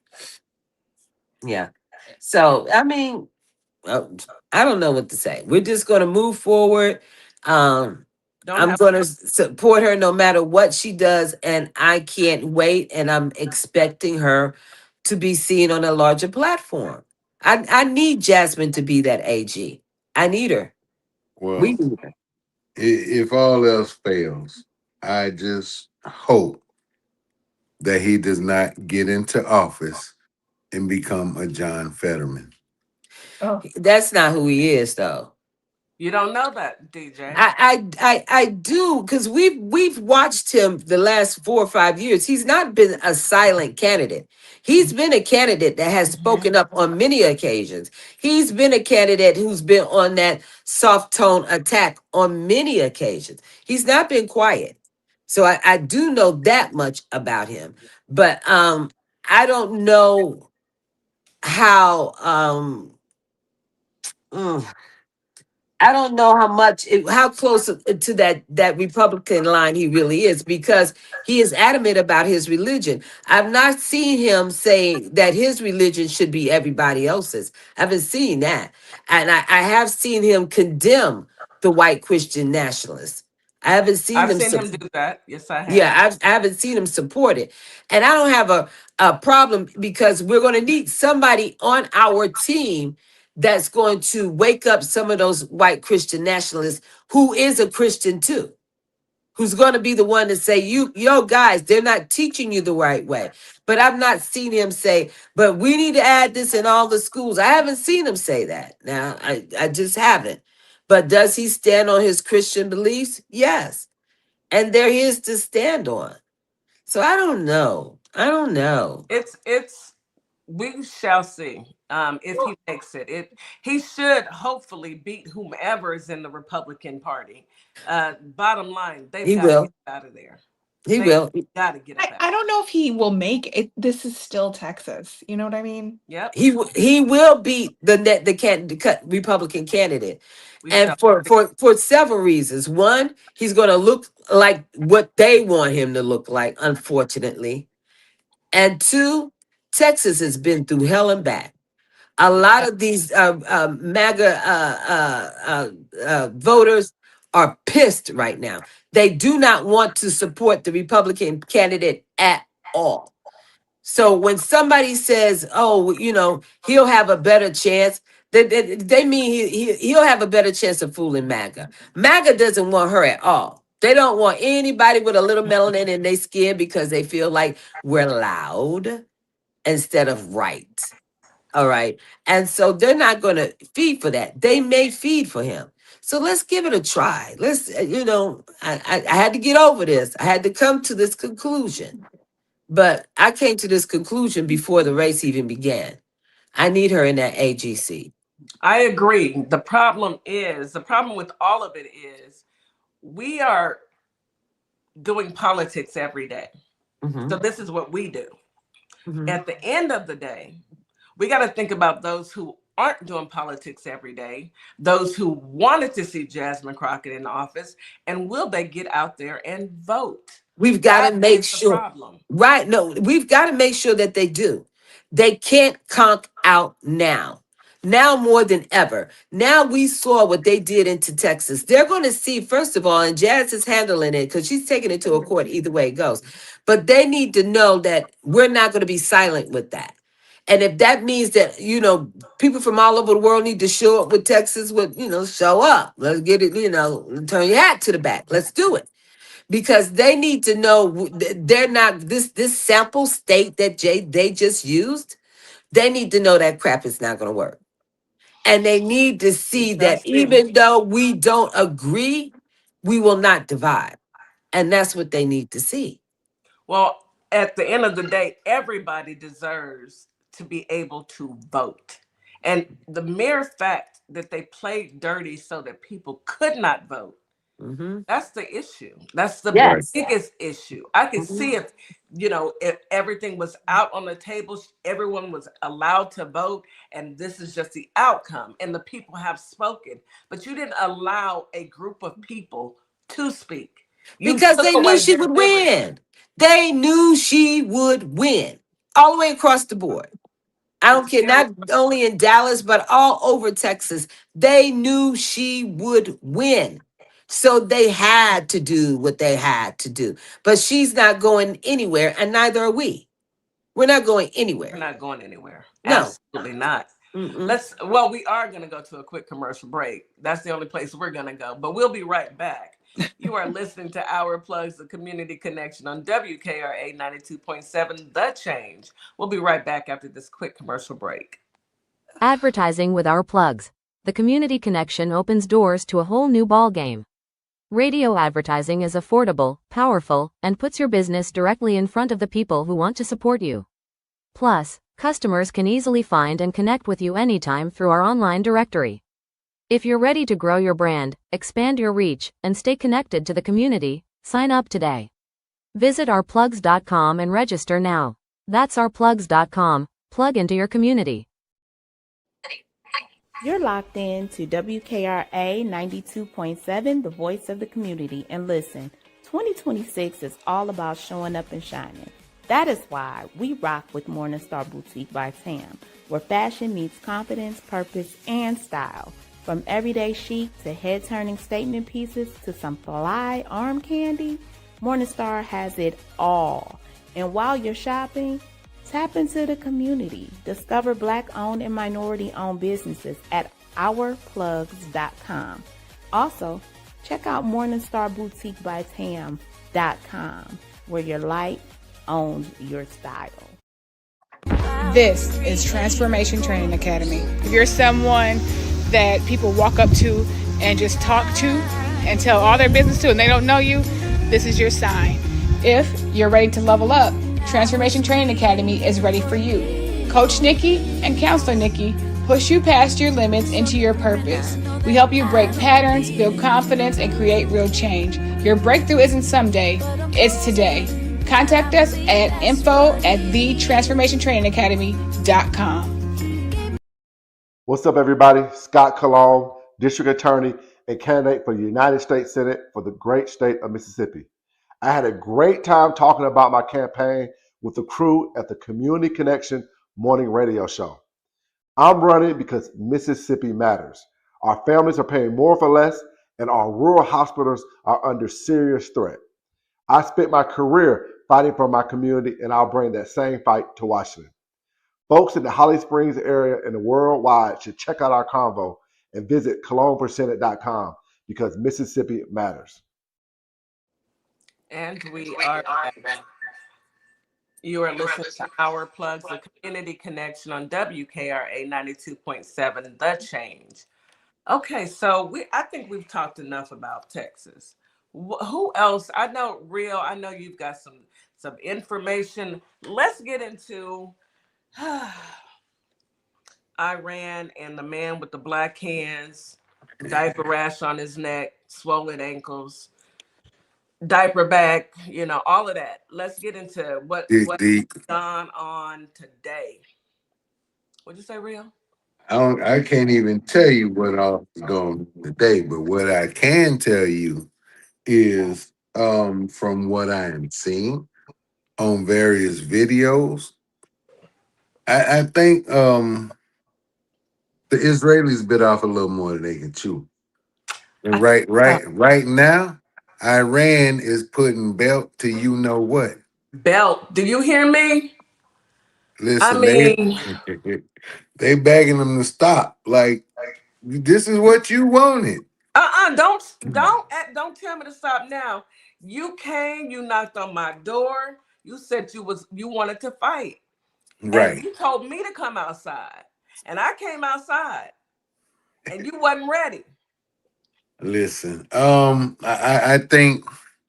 yeah. So I mean, uh, I don't know what to say. We're just going to move forward. Um, Don't I'm have. going to support her no matter what she does, and I can't wait. And I'm expecting her to be seen on a larger platform. I need Jasmine to be that AG. I need her. We Well, need her. if all else fails, I just hope that he does not get into office and become a John Fetterman. Oh, That's not who he is, though. You don't know that, DJ. I do because we've watched him the last 4 or 5 years. He's not been a silent candidate. He's been a candidate that has Mhm. spoken up on many occasions. He's been a candidate who's been on that soft tone attack on many occasions. He's not been quiet. So I do know that much about him. But I don't know how mm, I don't know how much, how close to that Republican line he really is, because he is adamant about his religion. I've not seen him say that his religion should be everybody else's. I haven't seen that, and I have seen him condemn the white Christian nationalists. I haven't seen I've him. seen him do that. Yes, I Yeah, have. I haven't seen him support it. And I don't have a problem because we're going to need somebody on our team that's going to wake up some of those white Christian nationalists who is a Christian too, who's going to be the one to say, yo, guys, they're not teaching you the right way. But I've not seen him say, but we need to add this in all the schools. I haven't seen him say that. Now, I just haven't. But does he stand on his Christian beliefs? Yes. And they're his to stand on. So I don't know. I don't know. It's we shall see if he makes it. He should hopefully beat whomever is in the Republican Party. Bottom line, they've He got to get will. out of there. He They will. got to get up out. I don't know if he will make it. This is still Texas. You know what I mean? Yep. He will beat the Republican candidate. We And shall. for several reasons. One, he's going to look like what they want him to look like, unfortunately. And two, Texas has been through hell and back. A lot of these MAGA voters are pissed right now. They do not want to support the Republican candidate at all. So when somebody says, "Oh, he'll have a better chance," they mean he'll have a better chance of fooling MAGA. MAGA doesn't want her at all. They don't want anybody with a little melanin in their skin because they feel like we're loud instead of right. All right. And so they're not going to feed for that. They may feed for him. So let's give it a try. Let's, I had to get over this. I had to come to this conclusion. But I came to this conclusion before the race even began. I need her in that AGC. I agree. The problem with all of it is we are doing politics every day. Mm-hmm. So this is what we do. Mm-hmm. At the end of the day, we got to think about those who aren't doing politics every day, those who wanted to see Jasmine Crockett in office, and will they get out there and vote? We've got to make sure. Problem. Right. No, we've got to make sure that they do. They can't conk out now. Now more than ever. Now we saw what they did into Texas. They're going to see, first of all, and Jazz is handling it because she's taking it to a court either way it goes. But they need to know that we're not going to be silent with that. And if that means that, people from all over the world need to show up with Texas, show up. Let's get it, turn your hat to the back. Let's do it. Because they need to know they're not this sample state that they just used. They need to know that crap is not going to work. And they need to see that even though we don't agree, we will not divide. And that's what they need to see. Well, at the end of the day, everybody deserves to be able to vote. And the mere fact that they played dirty so that people could not vote, that's the issue. That's the biggest issue. I can see if everything was out on the table, everyone was allowed to vote, and this is just the outcome, and the people have spoken. But you didn't allow a group of people to speak. Because they knew she would win. They knew she would win all the way across the board. I don't care, not only in Dallas, but all over Texas. They knew she would win. So they had to do what they had to do. But she's not going anywhere, and neither are we. We're not going anywhere. We're not going anywhere. No. Absolutely not. We are going to go to a quick commercial break. That's the only place we're going to go. But we'll be right back. You are listening to Our Plugs, the Community Connection on WKRA 92.7, The Change. We'll be right back after this quick commercial break. Advertising with Our Plugs. The Community Connection opens doors to a whole new ballgame. Radio advertising is affordable, powerful, and puts your business directly in front of the people who want to support you. Plus, customers can easily find and connect with you anytime through our online directory. If you're ready to grow your brand, expand your reach, and stay connected to the community, sign up today. Visit ourplugs.com and register now. That's ourplugs.com. Plug into your community. You're locked in to WKRA 92.7, the voice of the community. And listen, 2026 is all about showing up and shining. That is why we rock with Morningstar Boutique by Tam, where fashion meets confidence, purpose, and style. From everyday chic to head-turning statement pieces to some fly arm candy, Morningstar has it all. And while you're shopping, tap into the community. Discover Black-owned and minority-owned businesses at ourplugs.com. Also, check out MorningstarBoutiqueByTam.com, where your light owns your style. This is Transformation Training Academy. If you're someone that people walk up to and just talk to and tell all their business to, and they don't know you, this is your sign. If you're ready to level up, Transformation Training Academy is ready for you. Coach Nikki and Counselor Nikki push you past your limits into your purpose. We help you break patterns, build confidence, and create real change. Your breakthrough isn't someday, it's today. Contact us at info@thetransformationtrainingacademy.com. What's up, everybody? Scott Cologne, District Attorney and candidate for the United States Senate for the great state of Mississippi. I had a great time talking about my campaign with the crew at the Community Connection morning radio show. I'm running because Mississippi matters. Our families are paying more for less, and our rural hospitals are under serious threat. I spent my career fighting for my community, and I'll bring that same fight to Washington. Folks in the Holly Springs area and the worldwide should check out our convo and visit cologneforsenate.com because Mississippi matters. And we are back. You are listening to Our Plugs, the community connection on WKRA 92.7, The Change. Okay, so I think we've talked enough about Texas. Who else? I know, Real, I know you've got some information. Let's get into Iran and the man with the black hands, diaper rash on his neck, swollen ankles, diaper back, all of that. Let's get into what's gone on today. What'd you say, Real? I can't even tell you what all is going on today, but what I can tell you is from what I am seeing on various videos, I think the Israelis bit off a little more than they can chew. And right now, Iran is putting belt to you know what. Belt. Do you hear me? Listen, they begging them to stop. Like, this is what you wanted. Don't tell me to stop now. You came, you knocked on my door. You said you wanted to fight. Right. And you told me to come outside. And I came outside. And you wasn't ready. Listen, I think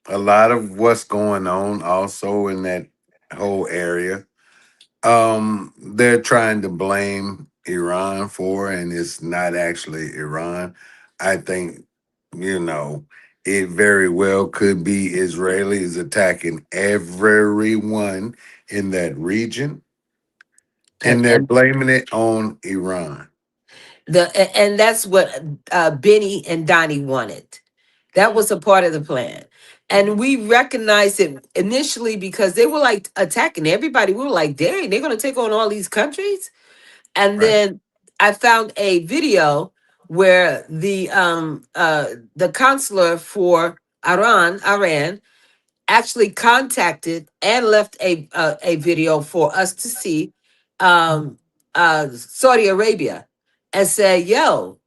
a lot of what's going on also in that whole area, they're trying to blame Iran for, and it's not actually Iran. I think, it very well could be Israelis attacking everyone in that region, and they're blaming it on Iran. And that's what Benny and Donnie wanted. That was a part of the plan. And we recognized it initially because they were like attacking everybody. We were like, dang, they're going to take on all these countries. And then I found a video where the consular for Iran actually contacted and left a video for us to see Saudi Arabia and said, yo,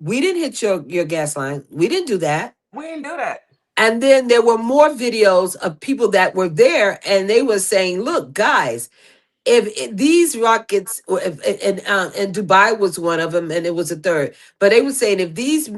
we didn't hit your gas line. We didn't do that. We didn't do that. And then there were more videos of people that were there, and they were saying, look, guys, if these rockets, and Dubai was one of them, and it was a third, but they were saying if these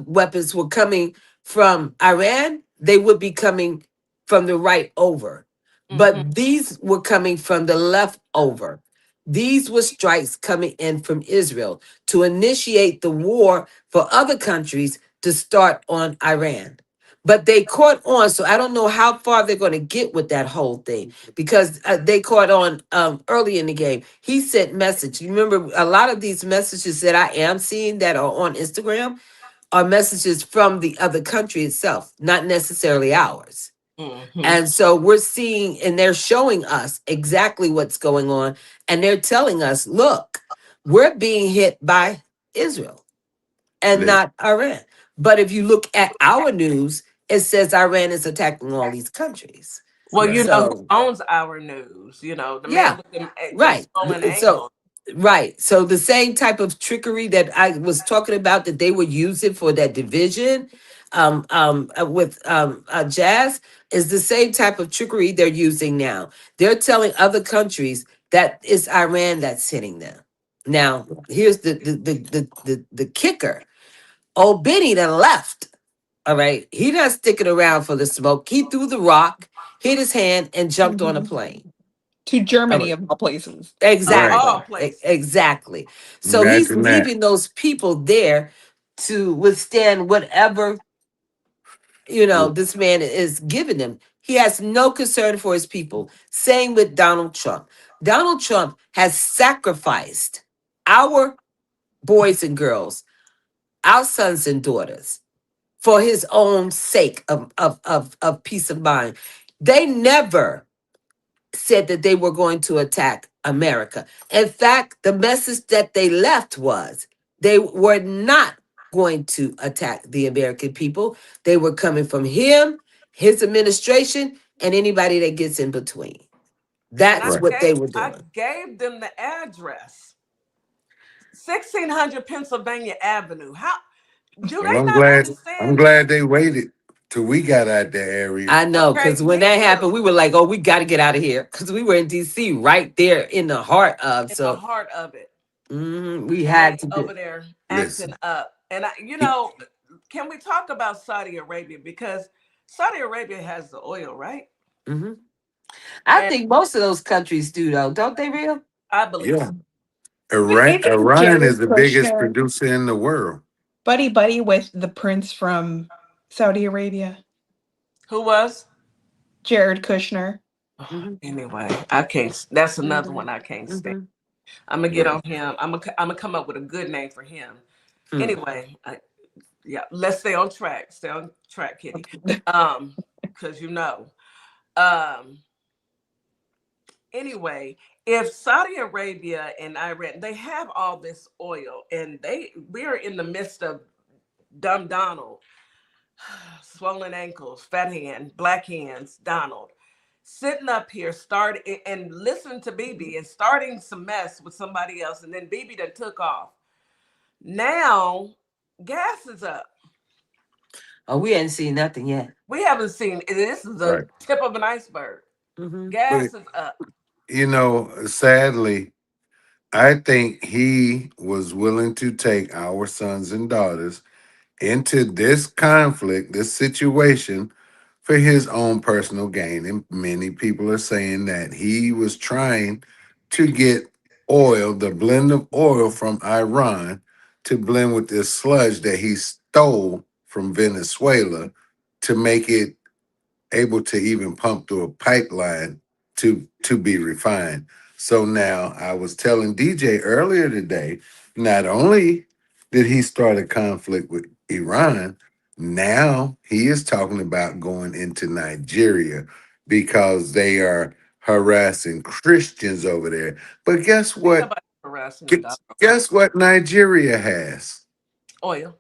weapons were coming from Iran, they would be coming from the right over. But these were coming from the left over. These were strikes coming in from Israel to initiate the war for other countries to start on Iran. But they caught on, so I don't know how far they're going to get with that whole thing because they caught on early in the game. He sent message. You remember a lot of these messages that I am seeing that are on Instagram are messages from the other country itself, not necessarily ours. And so we're seeing, and they're showing us exactly what's going on. And they're telling us, look, we're being hit by Israel and not Iran. But if you look at our news, it says Iran is attacking all these countries. Well, who owns our news? The man with them swollen ankles. Right. So the same type of trickery that I was talking about that they were using for that division with Jazz is the same type of trickery they're using now. They're telling other countries that it's Iran that's hitting them. Now, here's the kicker. Old Benny done left. All right. He not sticking around for the smoke. He threw the rock, hit his hand, and jumped on a plane. To All Germany right. of all places. Right. All Exactly. places. Exactly. So he's Imagine that. leaving those people there to withstand whatever, this man is giving them. He has no concern for his people. Same with Donald Trump. Donald Trump has sacrificed our boys and girls, our sons and daughters, for his own sake of peace of mind. They never said that they were going to attack America. In fact, the message that they left was they were not going to attack the American people. They were coming from him, his administration, and anybody that gets in between. And That's Right. what they were I doing. gave them the address. 1600 Pennsylvania Avenue. How do Well, they I'm not glad. I'm understand glad that? they waited till we got out the area. I know, Okay, because when me that too. happened, we were like, oh, we got to get out of here. Because we were in D.C. right there in the heart of. In the So heart of it. we And had they to do. over there acting Listen. up. And can we talk about Saudi Arabia? Because Saudi Arabia has the oil, right? hmm I And think most of those countries do, though, don't they, Real? I believe Yeah. so. Isn't Iran is Jared the biggest Kushner producer in the world. buddy with the prince from Saudi Arabia? Who was? Jared Kushner. hmm Anyway, I can't. That's another hmm one I can't stand. hmm I'm gonna get Right. on him. I'm gonna come up with a good name for him. Hmm. Anyway, yeah, let's stay on track. Stay on track, Kitty. Because um, anyway, if Saudi Arabia and Iran, they have all this oil, and we're in the midst of dumb Donald, swollen ankles, fat hand, black hands, Donald, sitting up here, and listening to BB and starting some mess with somebody else, and then BB that took off. Now, gas is up. Oh, we hadn't seen nothing yet. We haven't seen this is the Right. tip of an iceberg. hmm But Gas is up. sadly, I think he was willing to take our sons and daughters into this conflict, this situation, for his own personal gain. And many people are saying that he was trying to get oil, the blend of oil from Iran, to blend with this sludge that he stole from Venezuela to make it able to even pump through a pipeline to be refined. So now I was telling DJ earlier today, not only did he start a conflict with Iran, now he is talking about going into Nigeria because they are harassing Christians over there. But guess Ain't what? nobody harassing the dog. Guess what Nigeria has? Oil.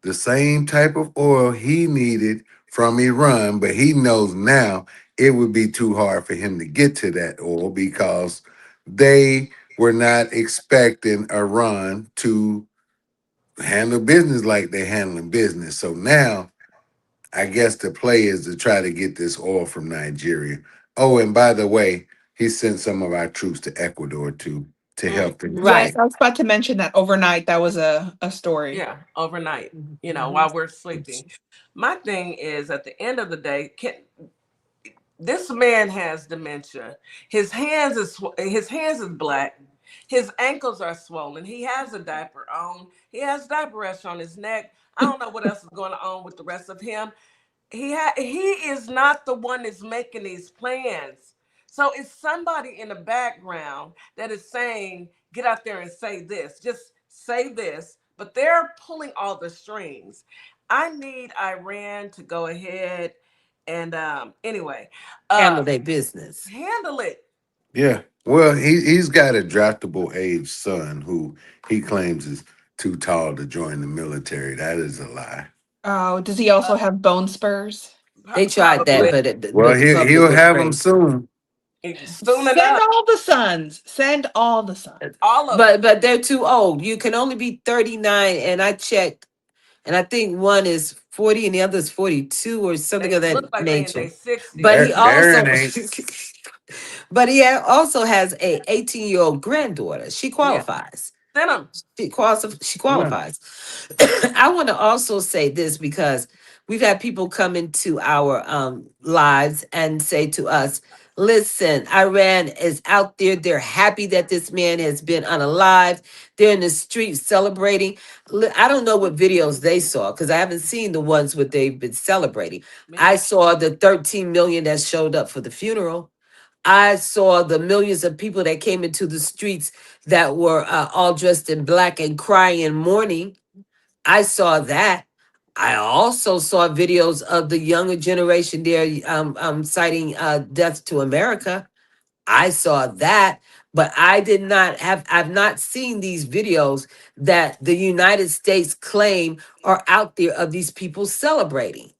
The same type of oil he needed from Iran, but he knows now it would be too hard for him to get to that oil because they were not expecting Iran to handle business like they're handling business. So now I guess the play is to try to get this oil from Nigeria. Oh, and by the way, he sent some of our troops to Ecuador to Mm, help them Yes, Right. defend. I was about to mention that overnight that was a story. yeah, overnight. hmm While we're sleeping. My thing is, at the end of the day, this man has dementia. His hands is black. His ankles are swollen. He has a diaper on. He has diaper rash on his neck. I don't know what else is going on with the rest of him. He is not the one that's making these plans. So it's somebody in the background that is saying, get out there and say this. Just say this. But they're pulling all the strings. I need Iran to go ahead and anyway, Handle uh their business. handle it. Yeah. Well, he's got a draftable age son who he claims is too tall to join the military. That is a lie. Oh, does he also Uh, have bone spurs? They tried that, Probably but Well, the public he'll went have them crazy. soon. soon Send enough. all the sons. Send all the sons. All of them. But they're too old. You can only be 39, and I checked, and I think one is 40 and the other is 42 or something They of that look like they in nature. their 60s. But he Darren also ain't. but he also has a 18-year-old granddaughter. She Yeah. qualifies. Send them. She Right. qualifies. I want to also say this because we've had people come into our lives and say to us, listen, Iran is out there. They're happy that this man has been unalive. They're in the streets celebrating. I don't know what videos they saw because I haven't seen the ones where they've been celebrating. Me I neither. saw the 13 million that showed up for the funeral. I saw the millions of people that came into the streets that were all dressed in black and crying and mourning. I saw that. I also saw videos of the younger generation there citing death to America. I saw that, but I've not seen these videos that the United States claim are out there of these people celebrating.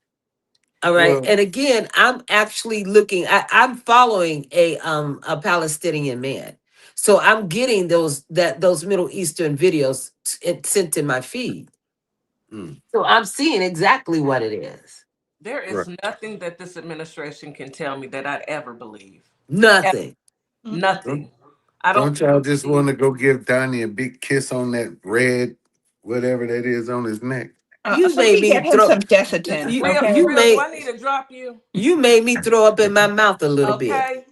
All right. Well, And again, I'm actually looking, I'm following a Palestinian man. So I'm getting those Middle Eastern videos sent in my feed. mm, So I'm seeing exactly what it is. There right. is nothing that this administration can tell me that I'd ever believe. Nothing. Don't, Nothing. I don't don't y'all just believe. want to go give Donnie a big kiss on that red, whatever that is on his neck? You made Somebody me get him throw some This is Desitin, real. okay? Real. Do I need to drop you? you made me throw up in my mouth a little bit. Okay.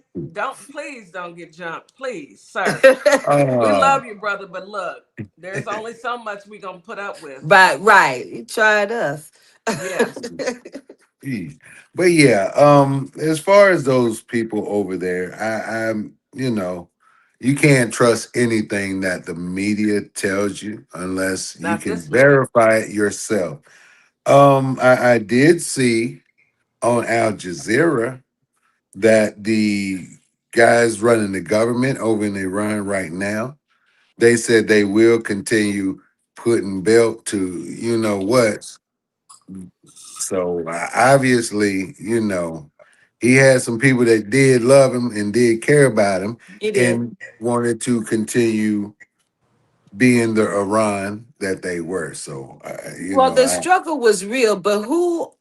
Please don't get jumped. Please, sir. We Uh, love you, brother, but look, there's only so much we gonna put up with. But right, you tried us. Yes. Geez. But yeah, as far as those people over there, I'm, you can't trust anything that the media tells you unless you Not can this media. verify it yourself. I did see on Al Jazeera that the guys running the government over in Iran right now, they said they will continue putting belt to you know what. So obviously, he had some people that did love him and did care about him It did. and wanted to continue being the Iran that they were. So, Well, the struggle was real, but who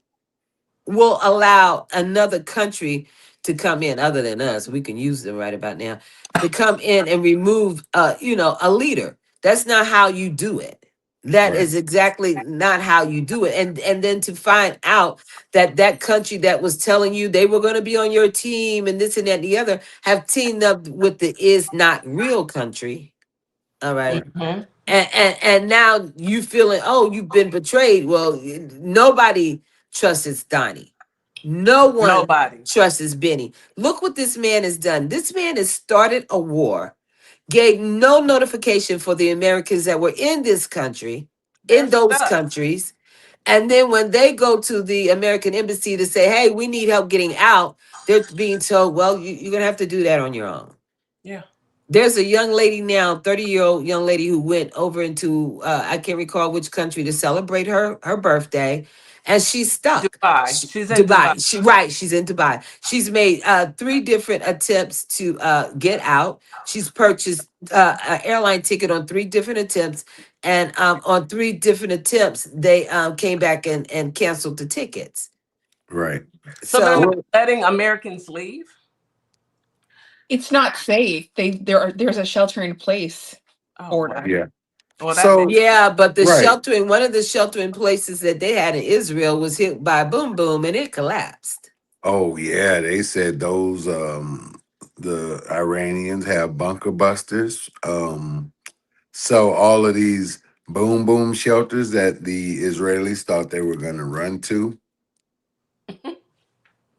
will allow another country to come in other than us? We can use them right about now to come in and remove, a leader. That's not how you do it. That right, is exactly not how you do it. And then to find out that that country that was telling you they were going to be on your team and this and that and the other have teamed up with the is not real country. All right. right, And now you feeling, oh, you've been betrayed. Well, nobody trusts Donnie. No one Nobody. trusts Benny. Look what this man has done. This man has started a war, gave no notification for the Americans that were in this country, They're in those stuck. countries. And then when they go to the American embassy to say, hey, we need help getting out, they're being told, well, you're going to have to do that on your own. Yeah. There's a young lady now, 30-year-old young lady who went over into I can't recall which country to celebrate her birthday, and she's stuck. Dubai. She's in Dubai. Dubai. She's in Dubai. She's made three different attempts to get out. She's purchased an airline ticket on three different attempts, and on three different attempts, they came back and canceled the tickets. right. So they're not So letting Americans leave? It's not safe. There's a shelter in place Oh wow. order. Yeah. Well, that makes So, yeah, but right. one of the sheltering places that they had in Israel was hit by a boom boom and it collapsed. Oh, yeah. They said those, the Iranians have bunker busters. So all of these boom boom shelters that the Israelis thought they were going to run to,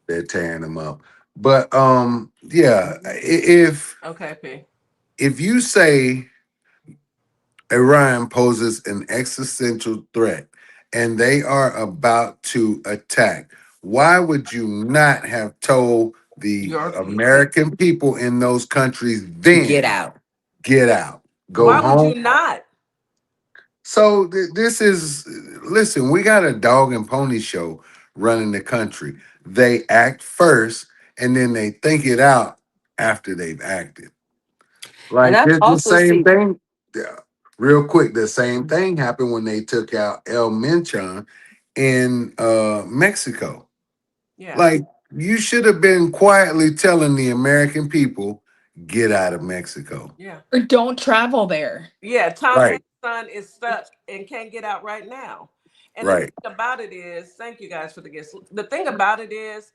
they're tearing them up. But yeah, okay, P. if you say Iran poses an existential threat and they are about to attack, why would you not have told the Your people. American people in those countries To get then, out. get out, go Why would you home? not? So this is, listen, we got a dog and pony show running the country. They act first and then they think it out after they've acted. And Like I've it's the also same seen thing. Yeah. Real quick, the same thing happened when they took out El Menchon in Mexico. Yeah. Like you should have been quietly telling the American people, get out of Mexico. Yeah. Or don't travel there. Yeah, Tom Right, Hanks' son is stuck and can't get out right now. And the right. thing about it is, thank you guys for the gifts. The thing about it is,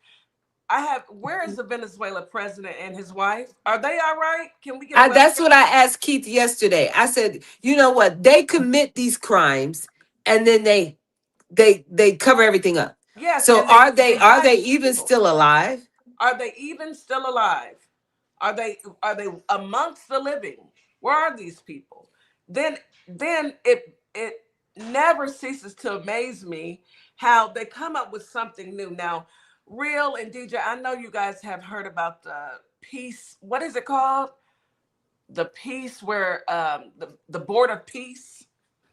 where is the Venezuela president and his wife? Are they all right? Can we get a That's welfare? what I asked Keith yesterday. I said, you know what? They commit these crimes and then they cover everything up. Yes, So and they are indict they even people. still alive? Are they even still alive? Are they amongst the living? Where are these people? Then it never ceases to amaze me how they come up with something new. Now, Real and DJ, I know you guys have heard about the peace. What is it called? The peace where the board of peace.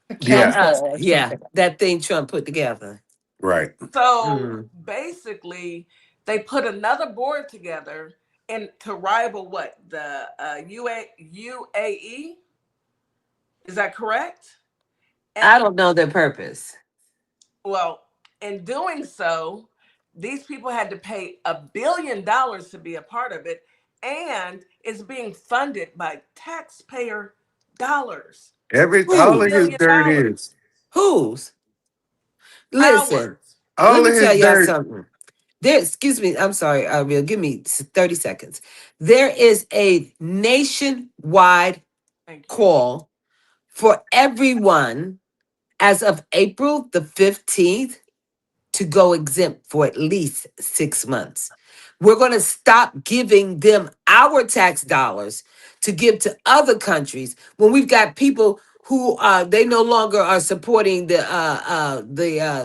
A Yeah, council or Yeah, something. that thing Trump put together. right. So Mm. basically, they put another board together and to rival what the UAE. Is that correct? I And don't know their purpose. well, in doing so, these people had to pay $1 billion to be a part of it, and it's being funded by taxpayer dollars. All Who? of his dirt $1 billion. is Whose? Listen, Ours. let all me of his tell y'all dirt. something. There, excuse me, I'm sorry, Real, give me 30 seconds. There is a nationwide Thank you. call for everyone as of April the 15th to go exempt for at least 6 months. We're going to stop giving them our tax dollars to give to other countries when we've got people who they no longer are supporting the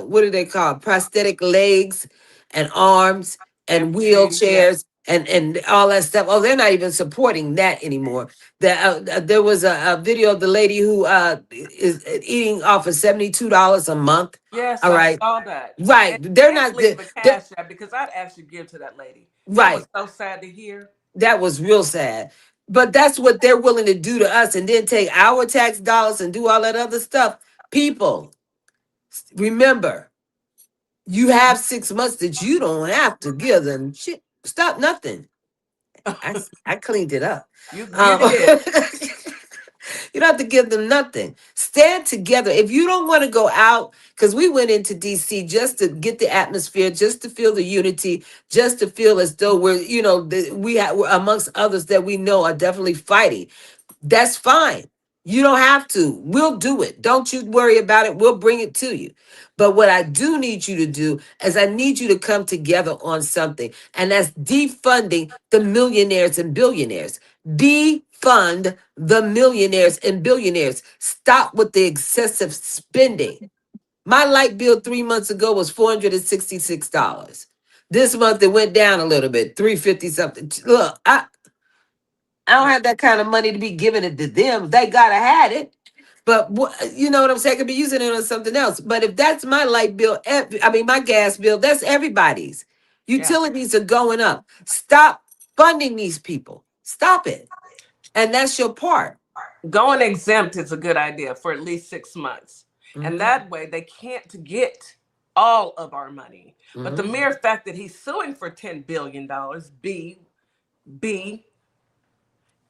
what do they call it? Prosthetic legs and arms and Amputees, yeah. wheelchairs and all that stuff. Oh, they're not even supporting that anymore. There was a video of the lady who is eating off of $72 a month. Yes, All I right. saw that. Right. And They're please not leave a they're, cash app because I'd actually give to that lady. That right. was so sad to hear. That was real sad. But that's what they're willing to do to us and then take our tax dollars and do all that other stuff. People, remember, you have 6 months that you don't have to give them shit. Stop nothing. I cleaned it up. You Um, did. you don't have to give them nothing. Stand together. If you don't want to go out, because we went into DC just to get the atmosphere, just to feel the unity, just to feel as though we're, we're amongst others that we know are definitely fighting. That's fine. You don't have to. We'll do it. Don't you worry about it. We'll bring it to you. But what I do need you to do is I need you to come together on something, and that's defunding the millionaires and billionaires. Defund the millionaires and billionaires. Stop with the excessive spending. My light bill 3 months ago was $466. This month it went down a little bit, 350 something. Look, I don't have that kind of money to be giving it to them. They gotta had it. But you know what I'm saying? I could be using it on something else. But if that's my light bill, I mean my gas bill, that's everybody's. Yeah. Utilities are going up. Stop funding these people. Stop it. And that's your part. Going exempt is a good idea for at least 6 months. And Mhm, that way they can't get all of our money. But the mhm. mere fact that he's suing for $10 billion, B,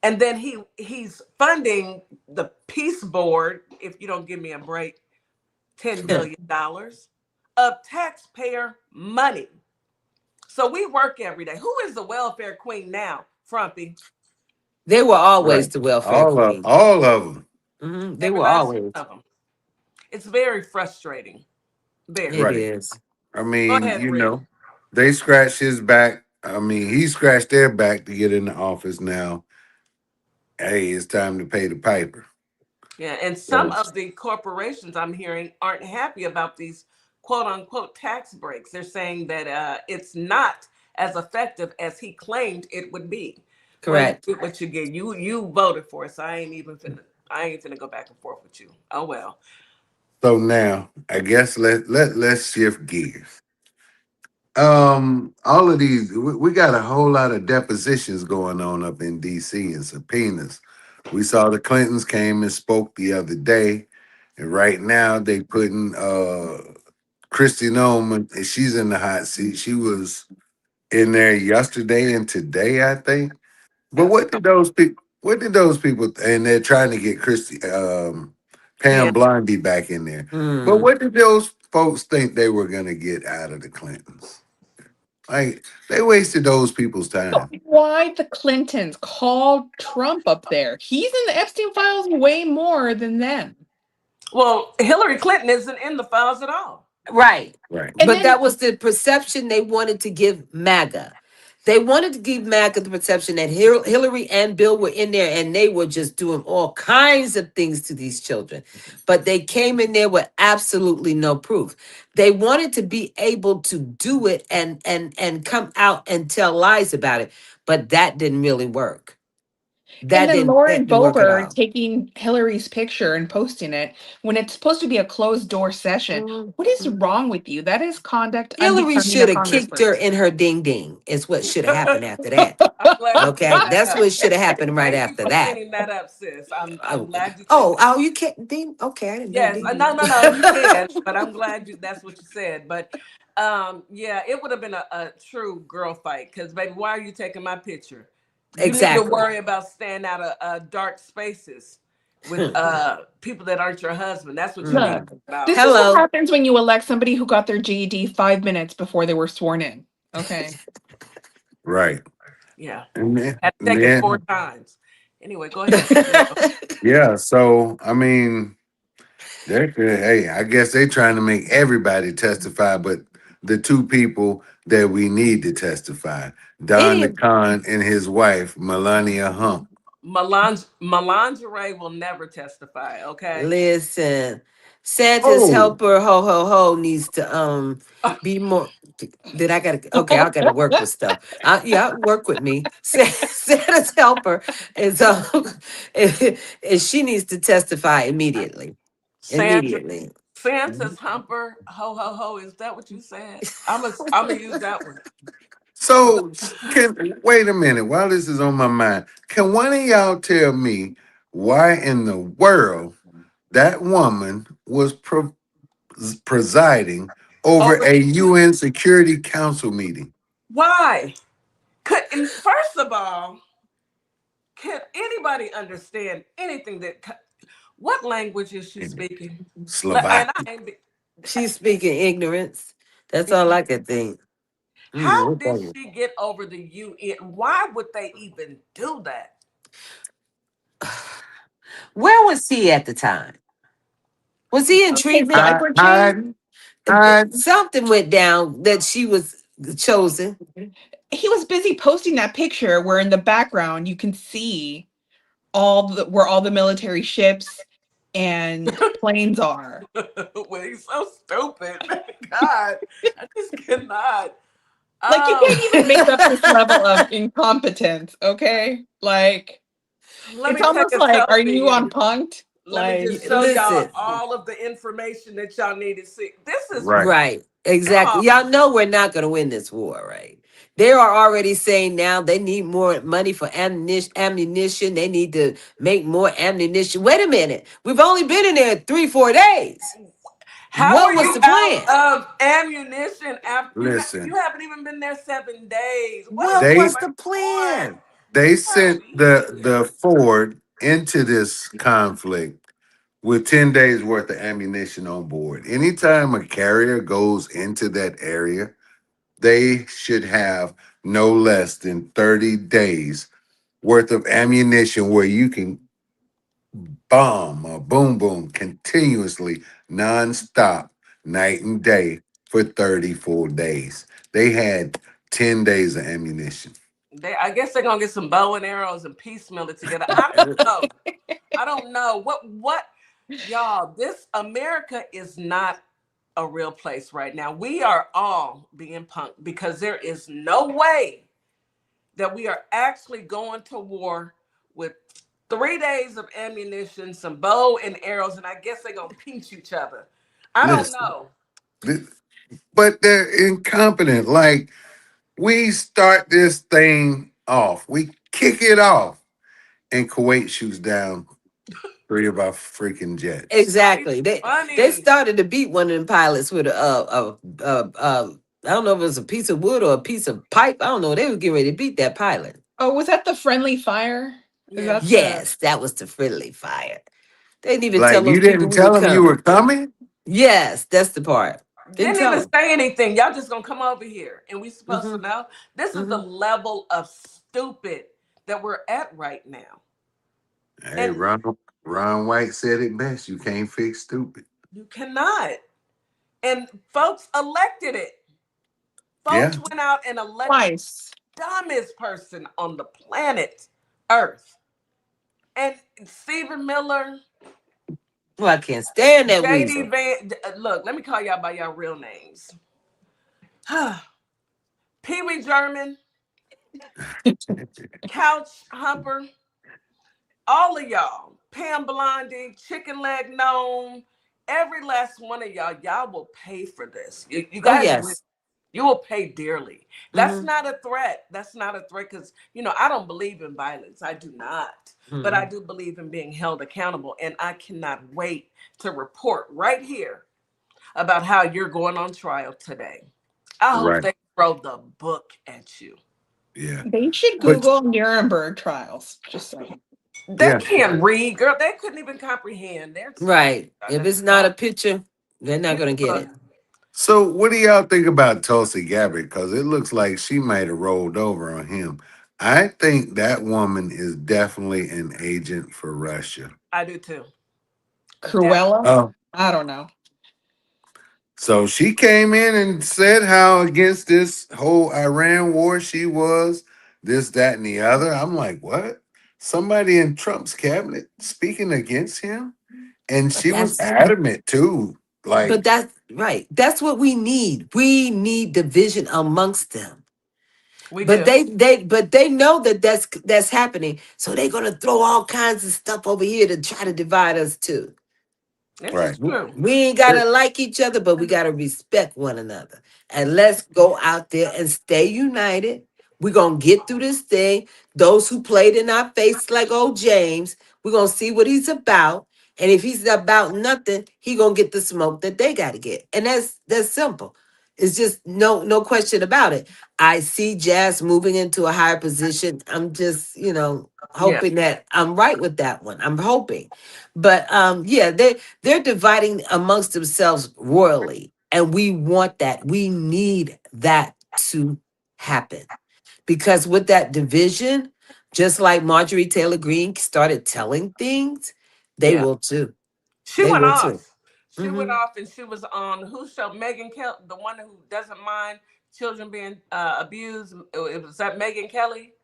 and then he's funding the peace board, if you don't give me a break, $10 billion of taxpayer money. So we work every day. Who is the welfare queen now, Frumpy? They were always Right. the welfare queen. All of them. They Every were last one always. of them. It's very frustrating. Very. It Right. is. I Go mean, ahead, Real. they scratched his back. I mean, he scratched their back to get in the office now. Hey, it's time to pay the piper. Yeah, and some So, of the corporations I'm hearing aren't happy about these quote unquote tax breaks. They're saying that it's not as effective as he claimed it would be. Well, you Correct. get what you get. You voted for it, so I ain't finna go back and forth with you. Oh well. so now I guess let's shift gears. All of these, we got a whole lot of depositions going on up in DC and subpoenas. We saw the Clintons came and spoke the other day, and right now they putting Christy Nolan, and she's in the hot seat. She was in there yesterday and today, I think. But That's what did those people? What did those people? And they're trying to get Pam. Pam Blondie back in there. But Mm. what did those folks think they were gonna get out of the Clintons? Like they wasted those people's But time. why the Clintons called Trump up there? He's in the Epstein files way more than them. Well, Hillary Clinton isn't in the files at all. Right. Right. And But then that was the perception they wanted to give MAGA. They wanted to give MAGA the perception that Hillary and Bill were in there and they were just doing all kinds of things to these children. But they came in there with absolutely no proof. They wanted to be able to do it and come out and tell lies about it. But that didn't really work. And then That Lauren didn't work at Boebert all. taking Hillary's picture and posting it when it's supposed to be a closed door session. What is Mhm. wrong with you? That is conduct Hillary unbecoming a should have kicked her congressperson. in her ding ding, is what should have happened after that. I'm glad you Okay, cleaned that that's up. what should have happened right Thank you after for that. cleaning that up, sis. I'm Oh, glad you cleaned that. you can't ding. Okay, I didn't know Yes, ding no, ding. no, no, you can. But I'm glad you. That's what you said. But yeah, it would have been a true girl fight. Because baby, why are you taking my picture? You need to Exactly. worry about staying out of dark spaces with people that aren't your husband. That's what you need to Look, Mhm. think about. this is what Hello. happens when you elect somebody who got their GED 5 minutes before they were sworn in. Okay. Right. Yeah, And then, had to and take it four then times. Anyway, go ahead. yeah. So I mean, hey, I guess they trying to make everybody testify, but the two people that we need to testify, Don the Any Con and his wife, Melania Hump. Melangerie will never testify. Okay. listen, Santa's Oh, helper ho ho ho needs to be more. Did I gotta okay? I gotta work with stuff. Yeah, work with me. Santa's helper is and she needs to testify immediately. Santa Immediately. Santa's humper, ho ho ho. Is that what you said? I'm gonna use that one. so can wait a minute. While this is on my mind, can one of y'all tell me why in the world that woman was presiding over Over a UN Security Council meeting? why? And first of all, can anybody understand anything that? What language is she speaking? And I Slovak. ain't. She's speaking ignorance. That's all I could think. How What did that she get over the UN? Why would they even do that? is. Where was he at the time? Was he in His treatment? diaper change? Hiding, hiding. Something went down that she was chosen. He was busy posting that picture where in the background you can see all the military ships and planes are. Well, he's so stupid. God, I just cannot. Like you can't even make up this level of Um, incompetence, okay? Like let it's me take almost a like, are you selfie on and punked? let me Like just show y'all Listen, all of the information that y'all need to see. This is Right. right, exactly. y'all. Y'all know we're not going to win this war, right? They are already saying now they need more money for ammunition. Ammunition. They need to make more ammunition. Wait a minute. We've only been in there 3-4 days. How are What was you the out plan? of ammunition after you Listen, haven't even been there 7 days? What is What they was going the on? plan? they How are sent we the here? Ford into this conflict with 10 days worth of ammunition on board. Anytime a carrier goes into that area, they should have no less than 30 days worth of ammunition where you can bomb or boom boom continuously, nonstop, night and day for 30 full days. They had 10 days of ammunition. I guess they're gonna get some bow and arrows and piecemeal it together. I don't know. I don't know what y'all. This America is not a real place right now. We are all being punked because there is no way that we are actually going to war with 3 days of ammunition, some bow and arrows, and I guess they're gonna pinch each other. I don't Listen, know. th- but they're incompetent. Like, we start this thing off, we kick it off, and Kuwait shoots down three of our freaking jets. Not even Exactly. They funny. started to beat one of them pilots with I don't know if it was a piece of wood or a piece of pipe. I don't know. They was getting ready to beat that pilot. Oh, was that the friendly fire? Is Yeah. that the Yes, that was the friendly fire. They didn't even tell Like you those people didn't we were tell him you coming. were coming? Yes, that's the part. Didn't Didn't tell even them. say anything. Y'all just gonna come over here and we supposed to Hmm. know? This is the Hmm. level of stupid that we're at right now. Hey, And Ron White said it best. You can't fix stupid. you cannot. And folks elected it. Folks Yeah. went out and elected twice? the dumbest person on the planet Earth. And Stephen Miller, Well, I can't stand that JD weasel. Van, look, let me call y'all by y'all real names. Pee Wee German, Couch Humper, all of y'all, Pam Blondie, Chicken Leg Gnome, every last one of y'all, y'all will pay for this. You Oh guys will. yes. You will pay dearly. That's Hmm. not a threat. That's not a threat because, I don't believe in violence. I do not. But I Hmm. do believe in being held accountable. And I cannot wait to report right here about how you're going on trial today. I hope Right. they throw the book at you. Yeah. They should But Google Nuremberg trials. Just saying. They yeah. can't read, girl. They couldn't even comprehend. They're Right. If it's not a picture, they're not gonna get it. So what do y'all think about Tulsi Gabbard? Because it looks like she might have rolled over on him. I think that woman is definitely an agent for Russia. I do too. Cruella? Oh. I don't know. So she came in and said how against this whole Iran war she was, this, that, and the other. I'm like, what? Somebody in Trump's cabinet speaking against him? And But she was that's adamant too. but Like, that's right. That's what we need. We need division amongst them. We But do. they know that that's happening. So they're gonna throw all kinds of stuff over here to try to divide us too. This right. is true. We ain't gotta like each other, but we gotta respect one another. And let's go out there and stay united. We're gonna get through this thing. Those who played in our face like old James, we're gonna see what he's about. And if he's about nothing, he gonna get the smoke that they gotta get. And that's simple. It's just no question about it. I see Jazz moving into a higher position. I'm just, Yeah. hoping that I'm right with that one. I'm hoping. But yeah, they're dividing amongst themselves royally. And we want that. We need that to happen. Because with that division, just like Marjorie Taylor Greene started telling things, they Yeah. will too. She They went will too. off. She went Hmm. off and she was on who show? Megan Kelly, the one who doesn't mind children being abused. It was that Megan Kelly.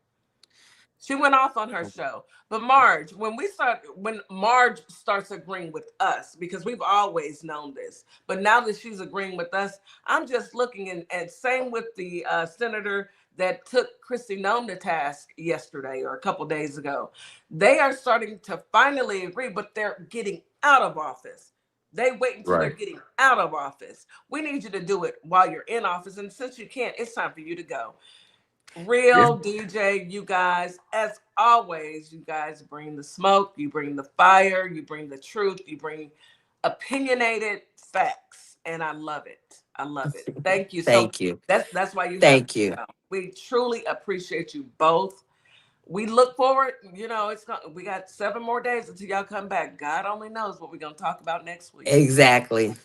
She went off on her show. But Marge, when Marge starts agreeing with us, because we've always known this, but now that she's agreeing with us, I'm just looking and same with the senator that took Christy Nome to task yesterday or a couple days ago. They are starting to finally agree, but they're getting out of office. They wait until they're Right. getting out of office. We need you to do it while you're in office. And since you can't, it's time for you to go. Yeah. Real DJ, you guys, as always, you guys bring the smoke, you bring the fire, you bring the truth, you bring opinionated facts, and I love it. I love it. Thank you. So Thank you. that's why you have Thank the you. show. We truly appreciate you both. We look forward. We got 7 more days until y'all come back. God only knows what we're gonna talk about next week. Exactly.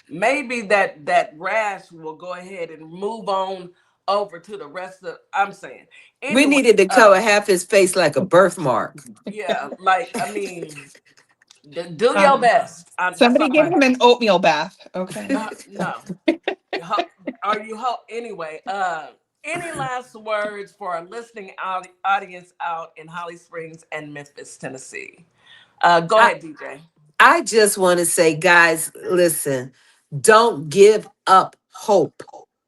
Maybe that rash will go ahead and move on over to the rest of. I'm saying We anyway. needed to cover half his face like a birthmark. Yeah, like I mean, do your Um, best. That's Somebody all give I him have. an oatmeal bath. Okay. No, are you anyway? Any last words for our listening audience out in Holly Springs and Memphis, Tennessee? Go I, ahead, DJ. I just want to say, guys, listen, don't give up hope.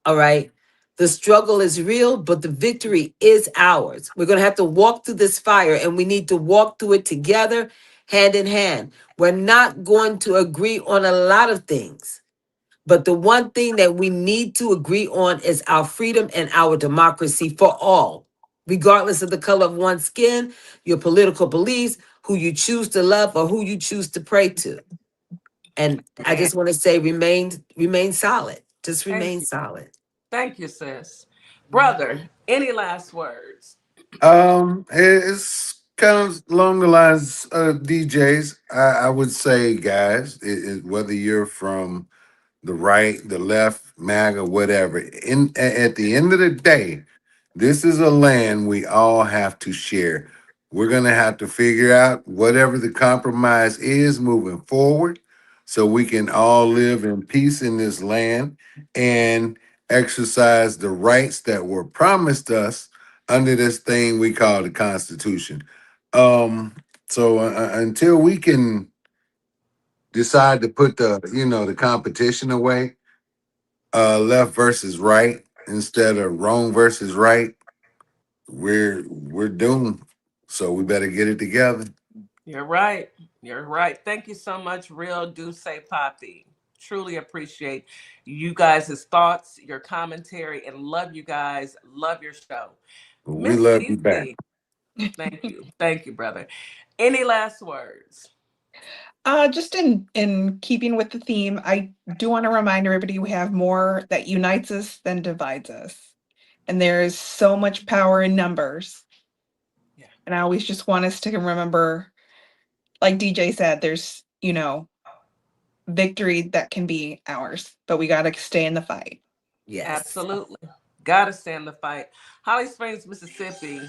All right. The struggle is real, but the victory is ours. We're going to have to walk through this fire and we need to walk through it together, hand in hand. We're not going to agree on a lot of things. But the one thing that we need to agree on is our freedom and our democracy for all, regardless of the color of one's skin, your political beliefs, who you choose to love, or who you choose to pray to. And I Man, just want to say, remain solid. Just thank remain you, solid. thank you, sis. Brother, any last words? It's kind of along the lines of DJs. I would say, guys, whether you're from the right, the left, MAGA, whatever. At the end of the day, this is a land we all have to share. We're gonna have to figure out whatever the compromise is moving forward, so we can all live in peace in this land and exercise the rights that were promised us under this thing we call the Constitution. Until we can decide to put the competition away, left versus right instead of wrong versus right, we're doomed. So we better get it together. You're right. You're right. Thank you so much, Real Do Say Papi. Truly appreciate you guys' thoughts, your commentary, and love you guys. Love your show. We Miss love you back. Cece, thank you. Thank you, brother. Any last words? Just in keeping with the theme, I do want to remind everybody we have more that unites us than divides us. And there is so much power in numbers. Yeah. And I always just want us to remember, like DJ said, there's, victory that can be ours, but we got to stay in the fight. Yes. Absolutely. Gotta stand the fight. Holly Springs, Mississippi,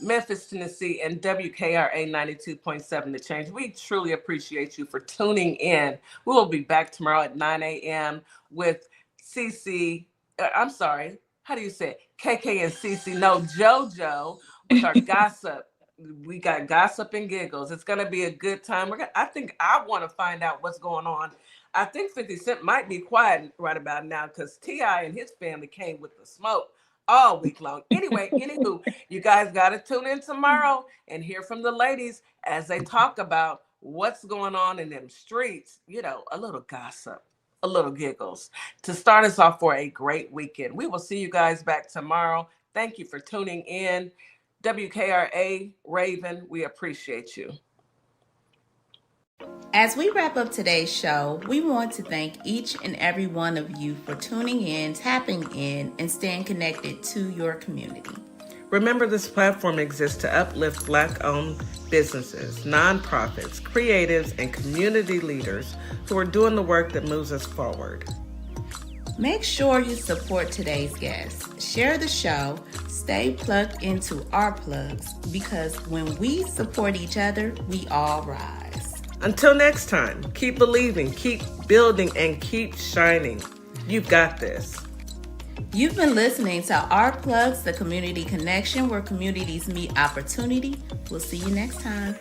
Memphis, Tennessee, and WKRA 92.7 The Change. We truly appreciate you for tuning in. We will be back tomorrow at 9 a.m. with CC. I'm sorry. How do you say it? KK and CC. No, JoJo with our gossip. We got gossip and giggles. It's going to be a good time. I think I want to find out what's going on. I think 50 Cent might be quiet right about now because T.I. and his family came with the smoke all week long. Anyway, anywho, you guys got to tune in tomorrow and hear from the ladies as they talk about what's going on in them streets. A little gossip, a little giggles to start us off for a great weekend. We will see you guys back tomorrow. Thank you for tuning in. WKRA Raven, we appreciate you. As we wrap up today's show, we want to thank each and every one of you for tuning in, tapping in, and staying connected to your community. Remember, this platform exists to uplift Black-owned businesses, nonprofits, creatives, and community leaders who are doing the work that moves us forward. Make sure you support today's guests. Share the show. Stay plugged into our plugs, because when we support each other, we all rise. Until next time, keep believing, keep building, and keep shining. You've got this. You've been listening to Our Plugs, the community connection where communities meet opportunity. We'll see you next time.